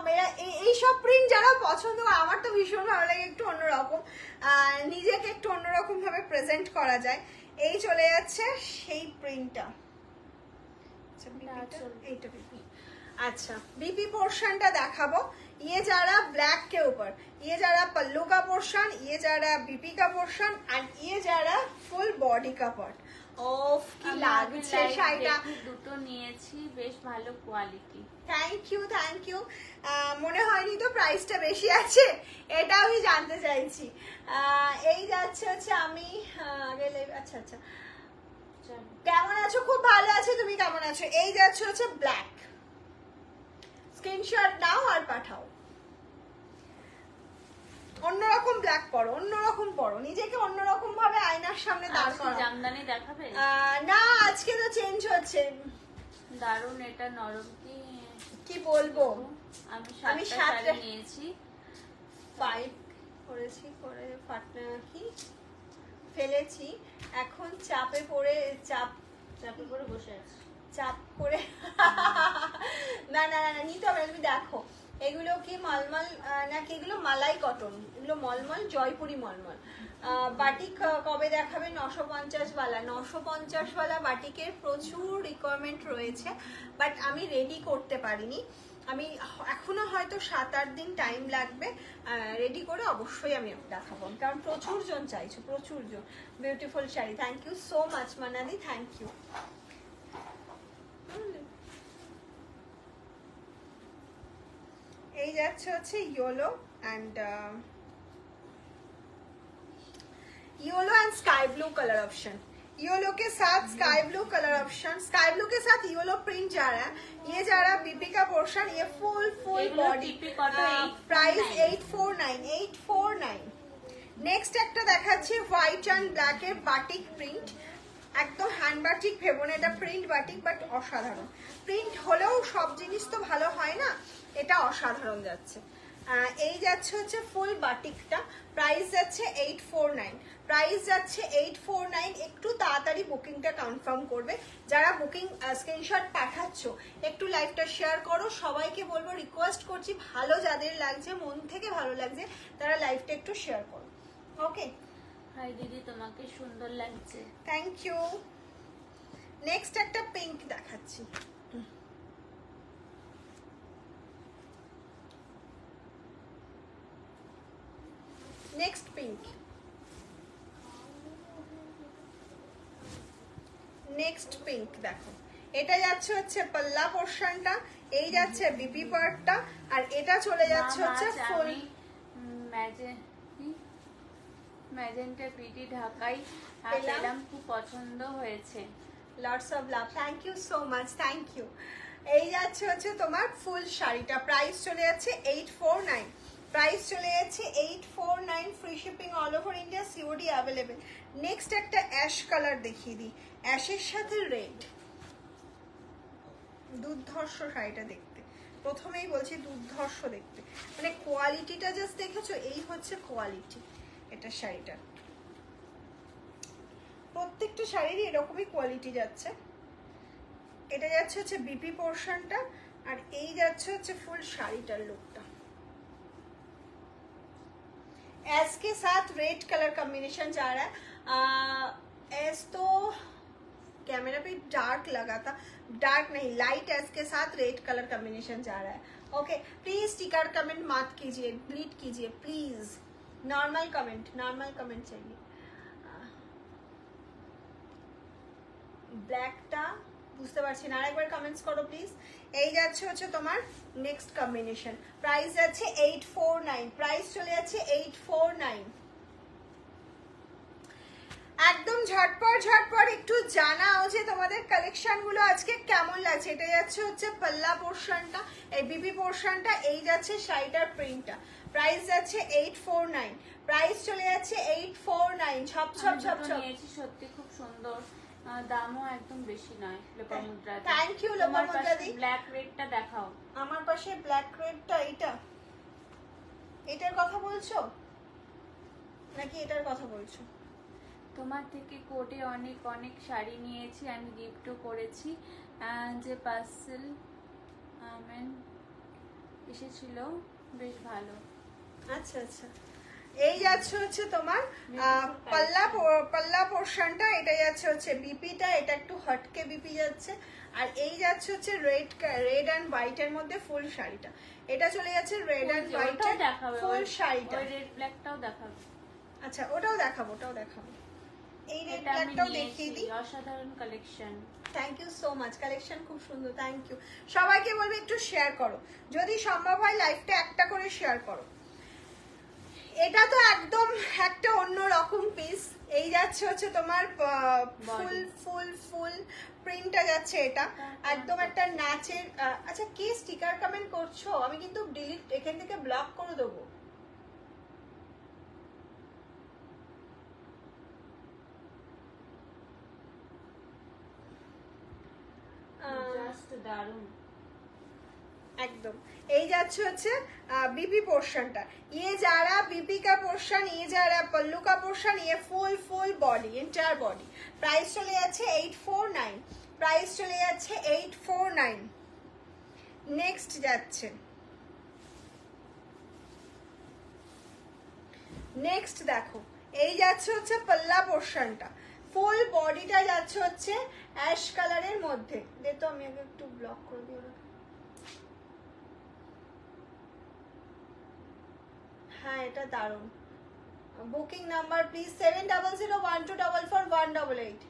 এইসব প্রিন্ট যারা পছন্দ করে, আমার তো ভীষণ ভালো লাগে, একটু অন্যরকম, নিজেকে একটু অন্যরকম ভাবে প্রেজেন্ট করা যায়। এই চলে যাচ্ছে সেই প্রিন্টটা, এইটা বিপি। अच्छा, बीपी पोर्शन टा देखाबो। ये जा रहा ब्लैक के ऊपर, ये जा रहा पल्लू का पोर्शन, ये जा रहा बीपी का पोर्शन, एंड ये जा रहा फुल बॉडी का पार्ट। ओफ की लागছে শাড়িটা, দুটো নিয়েছি, বেশ ভালো কোয়ালিটি। Thank you. মনে হয়নি তো প্রাইসটা বেশি আছে, এটা আমি জানতে চাইছি। এই যাচ্ছে হচ্ছে আমি গেলে, আচ্ছা আচ্ছা, কেমন আছো? খুব ভালো আছো, তুমি কেমন আছো? এই যাচ্ছে হচ্ছে ব্ল্যাক, স্ক্রিনশট নাও আর পাঠাও। অন্যরকম ব্ল্যাক পরো, অন্যরকম পরো, নিজেকে অন্যরকম ভাবে আয়নার সামনে দাঁড় করো। জামদানি দেখাবে না, আজকে তো চেঞ্জ হচ্ছে। দারুন, এটা নরম, কি বলবো, আমি 7টা নিয়েছি, 5 করেছি, করে কি ফেলেছি, এখন চাপে পড়ে বসে আছি, চাপ করে না না না নিতে হবে, তুমি দেখো এগুলো কি মলমল নাকি এগুলো মালাই কটন, এগুলো মলমল, জয়পুরি মলমল। বাটিক কবে দেখাবে? 950 वाला, 950 वाला বাটিকের প্রচুর রিকোয়ারমেন্ট রয়েছে, বাট আমি রেডি করতে পারিনি। আমি এখনো হয়তো 7-8 দিন টাইম লাগবে, রেডি করে অবশ্যই আমি দেখাবো, কারণ প্রচুর জন চাইছো, প্রচুর জন। বিউটিফুল শাড়ি, থ্যাংক ইউ সো মাচ মানাদি, থ্যাংক ইউ। এই যাচ্ছে হচ্ছে yellow and yellow and sky blue colour option, yellow के साथ sky blue colour option, sky blue के साथ येलो प्रिंट जा रहा है। ये जा रहा है बीपी का पोर्शन, ये फुल बॉडी, प्राइस 849। नेक्स्ट একটা দেখাচ্ছি হোয়াইট এন্ড ব্ল্যাক এর বাটিক প্রিন্ট, একদম হ্যান্ড বাটিক ভেবো না, এটা প্রিন্ট বাটিক বাট অসাধারণ। প্রিন্ট হলেও সব জিনিস তো ভালো হয় না, এটা অসাধারণ যাচ্ছে। এই যাচ্ছে হচ্ছে ফুল বাটিকটা, প্রাইস যাচ্ছে 849, প্রাইস যাচ্ছে 849। একটু তাড়াতাড়ি বুকিংটা কনফার্ম করবে, যারা বুকিং স্ক্রিনশট পাঠাচ্ছ একটু লাইভটা শেয়ার করো। সবাইকে বলবো, রিকোয়েস্ট করছি, ভালো যাদের লাগছে, মন থেকে ভালো লাগছে, তারা লাইভটা একটু শেয়ার করো। ওকে, হাই দিদি, তোমাকে সুন্দর লাগছে। Thank you. নেক্সট একটা পিঙ্ক দেখাচ্ছি, নেক্সট পিঙ্ক, নেক্সট পিঙ্ক দেখো, এটা যাচ্ছে হচ্ছে পাল্লা পোর্শনটা, এই যাচ্ছে বিপি পার্টটা, আর এটা চলে যাচ্ছে হচ্ছে ফুল ম্যাজেন্টা পিটি ঢাকাই পেলাম, খুব পছন্দ হয়েছে। Lots of love, thank you so much, thank you. এই যাচ্ছে হচ্ছে তোমার ফুল শাড়িটা, প্রাইস চলে যাচ্ছে 849, প্রাইস চলে যাচ্ছে 849, free shipping all over India, COD available. Next একটা অ্যাশ কালার দেখিয়ে দিই, অ্যাশের সাথে রেড, দুর্ধর্ষ শাড়িটা দেখতে, প্রথমেই বলছি দুর্ধর্ষ দেখতে, মানে কোয়ালিটিটা জাস্ট দেখেছো, এই হচ্ছে কোয়ালিটি এটা শাড়িটা, প্রত্যেকটা শাড়িরই এরকমই কোয়ালিটি যাচ্ছে। এটা যাচ্ছে হচ্ছে বিপি পোর্শনটা, আর এই যাচ্ছে হচ্ছে ফুল শাড়িটার লুকটা। एस के साथ रेड कलर कॉम्बिनेशन जा रहा है। एस तो कैमरा पे डार्क लगा था, डार्क नहीं, लाइट एस के साथ रेड कलर कॉम्बिनेशन जा रहा है। ओके, प्लीज स्टिकर कमेंट मत कीजिए, डिलीट कीजिए प्लीज, नॉर्मल कमेंट चाहिए। ব্ল্যাকটা বুঝতে পারছি না, আরেকবার কমেন্টস করো প্লিজ। এই যাচ্ছে হচ্ছে তোমার নেক্সট কম্বিনেশন, প্রাইস যাচ্ছে 849, প্রাইস চলে যাচ্ছে 849। একদম ঝটপট একটু জানাও যে তোমাদের কালেকশন গুলো আজকে কেমন লাগছে। এটা যাচ্ছে হচ্ছে পাল্লা পোর্শনটা, এই বিবি পোর্শনটা, এই যাচ্ছে শাড়িটার প্রিন্টটা, প্রাইস যাচ্ছে 849, প্রাইস চলে যাচ্ছে 849। ছপ সত্যি খুব সুন্দর, দামও একদম বেশি নয়। লোপামুদ্রা, থ্যাংক ইউ লোপামুদ্রা দি। ব্ল্যাক রেডটা দেখাও, আমার পাশে ব্ল্যাক রেডটা, এটার কথা বলছো নাকি এটার কথা বলছো? তোমার থেকে কোটে অনেক অনেক শাড়ি নিয়েছি, আমি গিফটও করেছি, যে পার্সেল এসেছিল বেশ ভালো। আচ্ছা আচ্ছা, এই যাচ্ছে হচ্ছে তোমার পাল্লা পোর্শনটা, এটা যাচ্ছে হচ্ছে বিপিটা, এটা একটু হটকে বিপি যাচ্ছে, আর এই যাচ্ছে হচ্ছে রেড এন্ড হোয়াইট এর মধ্যে ফুল শাড়িটা, এটা চলে যাচ্ছে রেড এন্ড হোয়াইট এর ফুল শাড়িটা। রেড ব্ল্যাকটাও দেখাবো, আচ্ছা ওটাও দেখাবো, এই রেড ব্ল্যাকটাও দেখিয়ে দিই। অসাধারণ collection, thank you so much, collection খুব সুন্দর, থ্যাংক ইউ। সবাইকে বলবে একটু শেয়ার করো, যদি সম্ভব হয় লাইভটা একটা করে শেয়ার করো। এটা তো একদম একটা অন্য রকম পিস, এই যাচ্ছে হচ্ছে তোমার ফুল প্রিন্টটা যাচ্ছে, এটা একদম একটা নাচের। আচ্ছা, কে স্টিকার কমেন্ট করছো? আমি কিন্তু ডিলিট এখান থেকে ব্লক করে দেবো। দারুণ एकदम। এই যাচ্ছে হচ্ছে बीपी पोर्शनটা, ये जा रहा बीपी का पोर्शन, ये जा रहा पल्लू का पोर्शन, ये full body, entire body. Price চলে যাচ্ছে 849, प्राइस চলে যাচ্ছে 849। नेक्स्ट যাচ্ছে, नेक्स्ट দেখো, এই যাচ্ছে হচ্ছে পাল্লা পোর্শনটা, ফুল বডিটা যাচ্ছে হচ্ছে অ্যাশ কালারের মধ্যে। দে তো আমি আগে একটু ব্লক করে দিই ওটা। হ্যাঁ, এটা দারুণ। Booking number please 7001244188।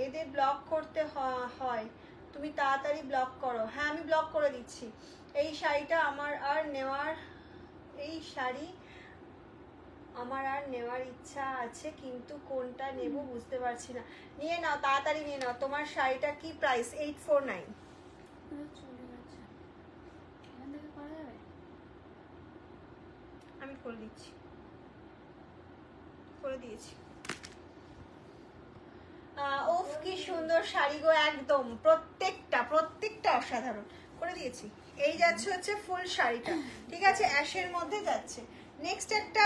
এদের ব্লক করতে হয়, তুমি তাড়াতাড়ি ব্লক করো। হ্যাঁ, আমি ব্লক করে দিচ্ছি। এই শাড়িটা আমার আর নেওয়ার, এই শাড়ি আমার আর নেওয়ার ইচ্ছা আছে কিন্তু কোনটা নেব বুঝতে পারছি না। নিয়ে নাও, তাড়াতাড়ি নিয়ে নাও। তোমার শাড়িটা কি প্রাইস? 849। চলে গেছে, এখান থেকে করা যাবে? আমি করে দিচ্ছি, করে দিয়েছি। ওফ কি সুন্দর শাড়ি গো, একদম প্রত্যেকটা অসাধারণ করে দিয়েছি। এই যাচ্ছে হচ্ছে ফুল শাড়িটা, ঠিক আছে, অ্যাশের মধ্যে যাচ্ছে। নেক্সট একটা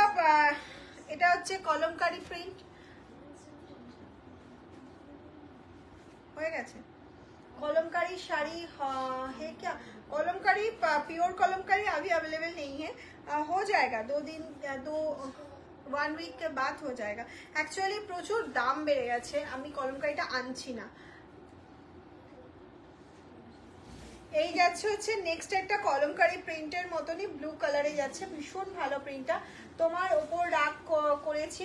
এটা হচ্ছে কলমকারি প্রিন্ট, হয়ে গেছে। कलमकारी शाड़ी है क्या? कलमकारी प्योर कलमकारी अभी अवेलेबल नहीं है, हो जाएगा 1 वीक के बाद हो जाएगा। एक्चुअली प्रचुर दाम बेड़े गेছে, আমি কলমকারিটা আনছি না। এই যাচ্ছে হচ্ছে নেক্সট একটা কলমকারি প্রিন্টের মতনই ব্লু কালারে যাচ্ছে, ভীষণ ভালো প্রিন্টটা। তোমার উপর রাগ করেছি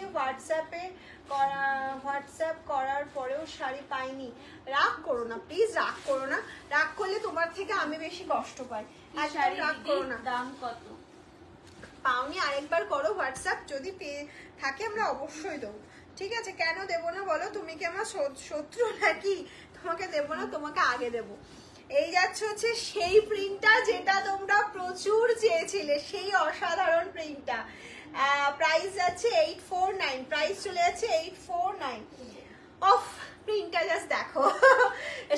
হোয়াটসঅ্যাপ করার পরেও শাড়ি পাইনি। রাগ করো না প্লিজ, রাগ করো না, রাগ করলে তোমার থেকে আমি বেশি কষ্ট পাই। একদম রাগ করো না। দাম কত? পাওনি, আরেকবার করো হোয়াটসঅ্যাপ, যদি পেয়ে থাকে আমরা অবশ্যই দেবো, ঠিক আছে? কেন দেবো না বলো? তুমি কি আমার শত্রু নাকি? তোমাকে দেবো না, তোমাকে আগে দেবো। এই যাচ্ছে হচ্ছে সেই প্রিন্টটা যেটা তোমরা প্রচুর চেয়েছিলে, সেই অসাধারণ প্রিন্টটা। প্রাইস যাচ্ছে 849, প্রাইস চলে যাচ্ছে 849। অফ প্রিন্টটা জাস্ট দেখো।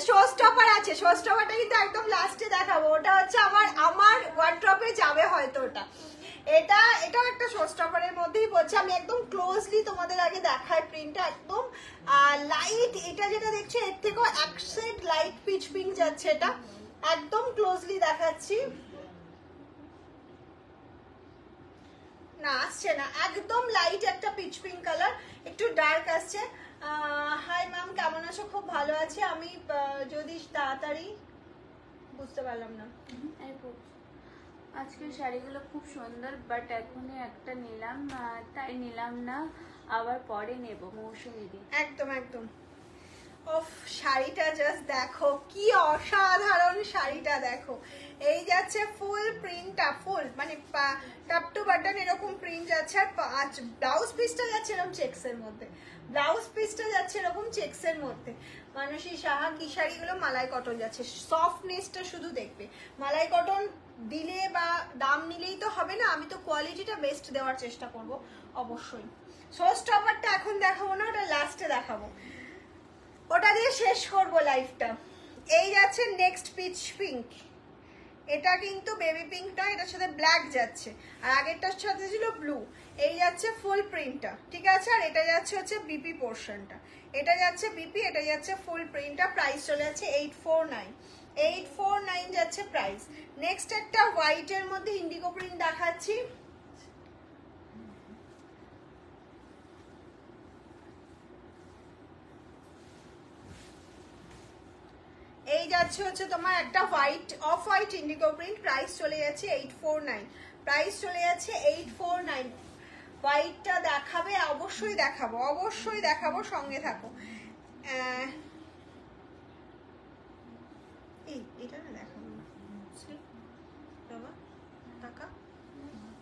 শো স্টপার আছে, শো স্টপারটা কিন্তু একদম লাস্টে দেখাবো। ওটা হচ্ছে আমার ওয়ার্ড্রপে যাবে হয়তো ওটা। এটাও একটা শো স্টপারের মধ্যেই বলছে। আমি একদম ক্লোজলি তোমাদের আগে দেখাই প্রিন্টটা, একদম লাইট। এটা যেটা দেখছো এর থেকেও এক শেড লাইট পিচ পিঙ্ক যাচ্ছে, এটা একদম ক্লোজলি দেখাচ্ছি। না আসছে না, একদম লাইট একটা পিচ পিঙ্ক কালার, একটু ডার্ক আসছে। হাই ম্যাম, কেমন আছো? খুব ভালো আছি আমি। যদি তাড়াতাড়ি, বুঝতে পারলাম না। আজকের শাড়িগুলো খুব সুন্দর, বাট এখনই একটা নিলাম, তাই নিলাম না, আবার পরে নেব মৌসুমি দি। একদম একদম। ওফ শাড়িটা জাস্ট দেখো, কি অসাধারণ শাড়িটা দেখো। এই যাচ্ছে ফুল প্রিন্টটা, ফুল মানে টপ টু বাটন এরকম প্রিন্ট যাচ্ছে। আর ব্লাউজ পিসটা যাচ্ছে এরকম চেক্সের মধ্যে, ব্লাউজ পিসটা যাচ্ছে এরকম চেক্সের মধ্যে। মানসী সাহা কি শাড়িগুলো? মালাই কটন যাচ্ছে। সফটনেসটা শুধু দেখবে, মালাই কটন দিলে বা দাম নিলেই তো হবে না, আমি তো কোয়ালিটিটা বেস্ট দেওয়ার চেষ্টা করব অবশ্যই। শো স্টপারটা এখন দেখাবো না, ওটা লাস্টে দেখাবো, ওটা দিয়ে শেষ করবো লাইফটা। এই যাচ্ছে নেক্সট পিচ পিঙ্ক, এটা কিন্তু বেবি পিঙ্ক নয়, এটার সাথে ব্ল্যাক যাচ্ছে, আর আগেরটার সাথে ছিল ব্লু। এই যাচ্ছে ফুল প্রিন্টটা, ঠিক আছে? আর এটা যাচ্ছে হচ্ছে বিপি পোর্শনটা, এটা যাচ্ছে বিপি, এটা যাচ্ছে ফুল প্রিন্টটা। প্রাইস চলে যাচ্ছে 849, 849 যাচ্ছে প্রাইস। নেক্সট একটা হোয়াইটের মধ্যে ইন্ডিগো প্রিন্ট দেখাচ্ছি। এই যাচ্ছে হচ্ছে তোমার একটা white, off white Indigo print, price চলে যাচ্ছে 849, প্রাইস চলে যাচ্ছে 849। হোয়াইটটা দেখাবে? অবশ্যই দেখাবো, অবশ্যই দেখাবো, সঙ্গে থাকো। এটা না দেখাবো না বাবা, টাকা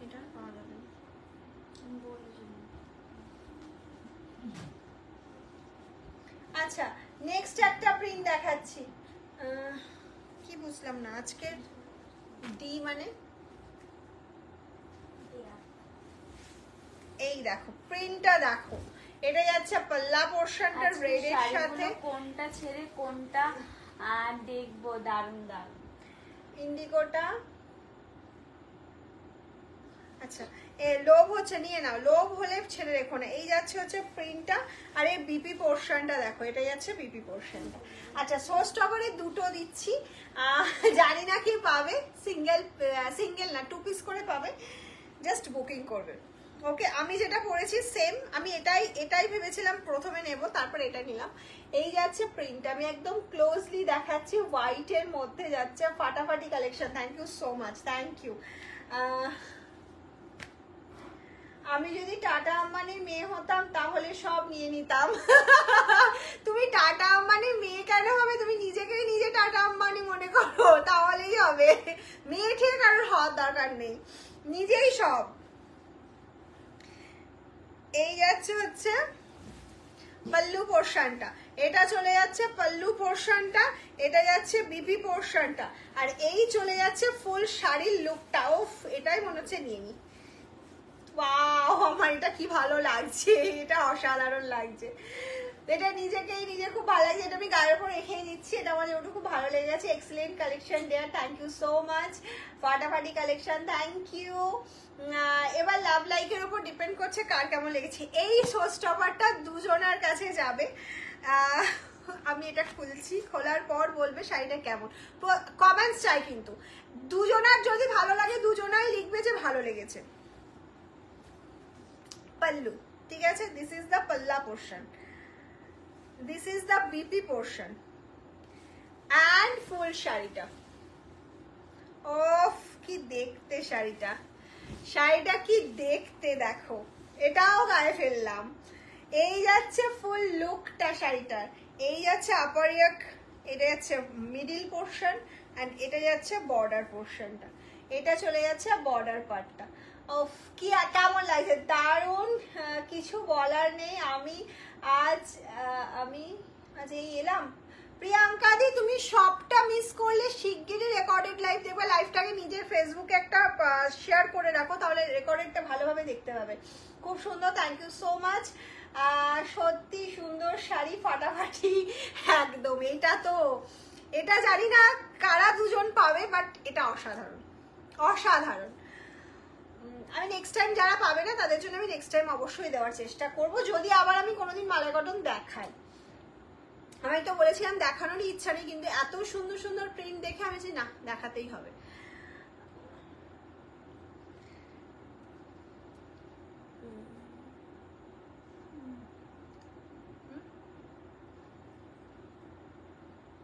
এটা পাওয়া যাবে না। আচ্ছা নেক্সট একটা প্রিন্ট দেখাচ্ছি। কি বুঝলাম না আজকের ডি মানে? এই দেখো প্রিন্টটা দেখো, এটা যাচ্ছে পাল্লা পোর্শনটার রেডের সাথে। কোনটা ছেড়ে কোনটা দেখবো? দারুন দারুন। ইন্ডিগোটা আচ্ছা, লোভ হচ্ছে নিয়ে নাও, লোভ হলে ছেড়ে রেখো না। এই যাচ্ছে হচ্ছে প্রিন্টটা, আর এই বিপি পোর্শনটা দেখো, এটা যাচ্ছে বিপি পোর্শনটা। আচ্ছা শো স্টপারে দুটো দিচ্ছি, জানি না কি পাবে, সিঙ্গেল না 2 পিস করে পাবে, জাস্ট বুকিং করবে। ওকে, আমি যেটা পরেছি সেম, আমি এটাই ভেবেছিলাম প্রথমে নেব, তারপর এটা নিলাম। এই যাচ্ছে প্রিন্ট, আমি একদম ক্লোজলি দেখাচ্ছি, হোয়াইটের মধ্যে যাচ্ছে, ফাটাফাটি collection. Thank you so much, thank you. আমি যদি টাটা আম্বানির মেয়ে হতাম তাহলে সব নিয়ে নিতাম। তুমি টাটা আম্বানির মেয়ে কেন হবে? তুমি নিজেকেই নিজে টাটা আম্বানি মনে করো, তাহলেই হবে। মেয়ে ঠিক কারোর হওয়ার দরকার নেই, নিজেই সব। এই যাচ্ছে হচ্ছে পাল্লু পোর্শনটা, এটা চলে যাচ্ছে পাল্লু পোর্শনটা, এটা যাচ্ছে বিপি পোর্শনটা, আর এই চলে যাচ্ছে ফুল শাড়ির লুকটা। ওফ, এটাই মনে হচ্ছে নিয়ে নি। ওয়াও, আমার এটা কি ভালো লাগছে, এটা অসাধারণ লাগছে, এটা নিজে খুব ভালো লাগছে। এটা আমি গায়ের উপর রেখেই দিচ্ছি, এটা আমার ওটা খুব ভালো লেগে গেছে। Excellent collection there, thank you so much. ফাটাফাটি কালেকশন, থ্যাংক ইউ। এবার লাভ লাইকের উপর ডিপেন্ড করছে কার কেমন লেগেছে। এই শো স্টপারটা দুজনের কাছে যাবে। আমি এটা খুলছি, খোলার পর বলবে শাড়িটা কেমন। কমেন্টস চাই কিন্তু, দুজনার যদি ভালো লাগে দুজনাই লিখবে যে ভালো লেগেছে। পাল্লু, ঠিক আছে, দিস ইজ দ্য পাল্লা portion, this is the BP portion and full শাড়িটা। ওফ, কি দেখতে শাড়িটা, শাড়িটা কি দেখতে দেখো। এটাও গায়ে ফেললাম। এই যাচ্ছে ফুল লুকটা শাড়িটার, এই যাচ্ছে আপার ইয়াক, এটা যাচ্ছে মিডিল পোর্শন অ্যান্ড এটা যাচ্ছে বর্ডার পোর্শনটা, এটা চলে যাচ্ছে বর্ডার পার্টটা। ওফ, কি কেমন লাগছে, দারুণ, কিছু বলার নেই। আমি আজ এই এলাম। প্রিয়াঙ্কা দি, তুমি সবটা মিস করলে শিগগিরই রেকর্ডেড লাইভ দেখবে। লাইভটাকে নিজের ফেসবুকে একটা শেয়ার করে রাখো, তাহলে রেকর্ডেডটা ভালোভাবে দেখতে পাবে। খুব সুন্দর, থ্যাংক ইউ সো মাচ। সত্যি সুন্দর শাড়ি, ফাটাফাটি একদম। এটা জানি না কারা দুজন পাবে, বাট এটা অসাধারণ, অসাধারণ। আমি নেক্সট টাইম যারা পাবে না তাদের জন্য আমি নেক্সট টাইম অবশ্যই দেওয়ার চেষ্টা করব, যদি আবার আমি কোনোদিন মালাই কটন দেখাই। আমি তো বলেছিলাম দেখানোরই ইচ্ছা নেই, কিন্তু এত সুন্দর সুন্দর প্রিন্ট দেখে আমি যে না, দেখাতেই হবে।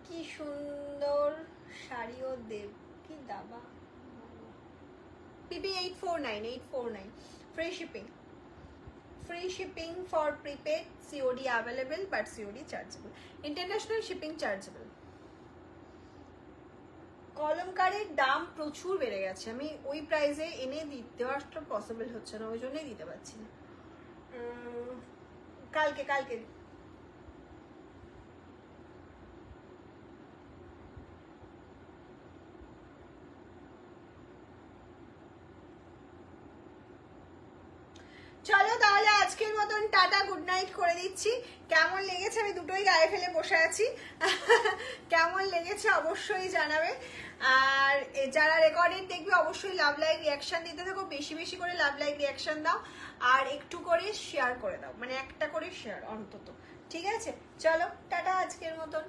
কি সুন্দর শাড়িও দেব, কি দাবা। পিপি 849 free shipping, free shipping for prepaid, COD available but COD chargeable, international shipping chargeable। কলমকারের দাম প্রচুর বেড়ে গেছে, আমি ওই প্রাইসে এনে দেওয়াটা পসিবল হচ্ছে না, ওই জন্যই দিতে পারছি না। কালকে চলো তাহলে আজকের মতন টাটা, গুড নাইট করে দিচ্ছি। কেমন লেগেছে, আমি দুটোই গায়ে ফেলে বসে আছি, কেমন লেগেছে অবশ্যই জানাবে। আর যারা রেকর্ডেড দেখবে অবশ্যই লাভ লাইক রিয়াকশন দিতে থাকো, বেশি বেশি করে লাভ লাইক রিয়াকশন দাও, আর একটু করে শেয়ার করে দাও, মানে একটা করে শেয়ার অন্তত, ঠিক আছে। চলো টাটা আজকের মতন।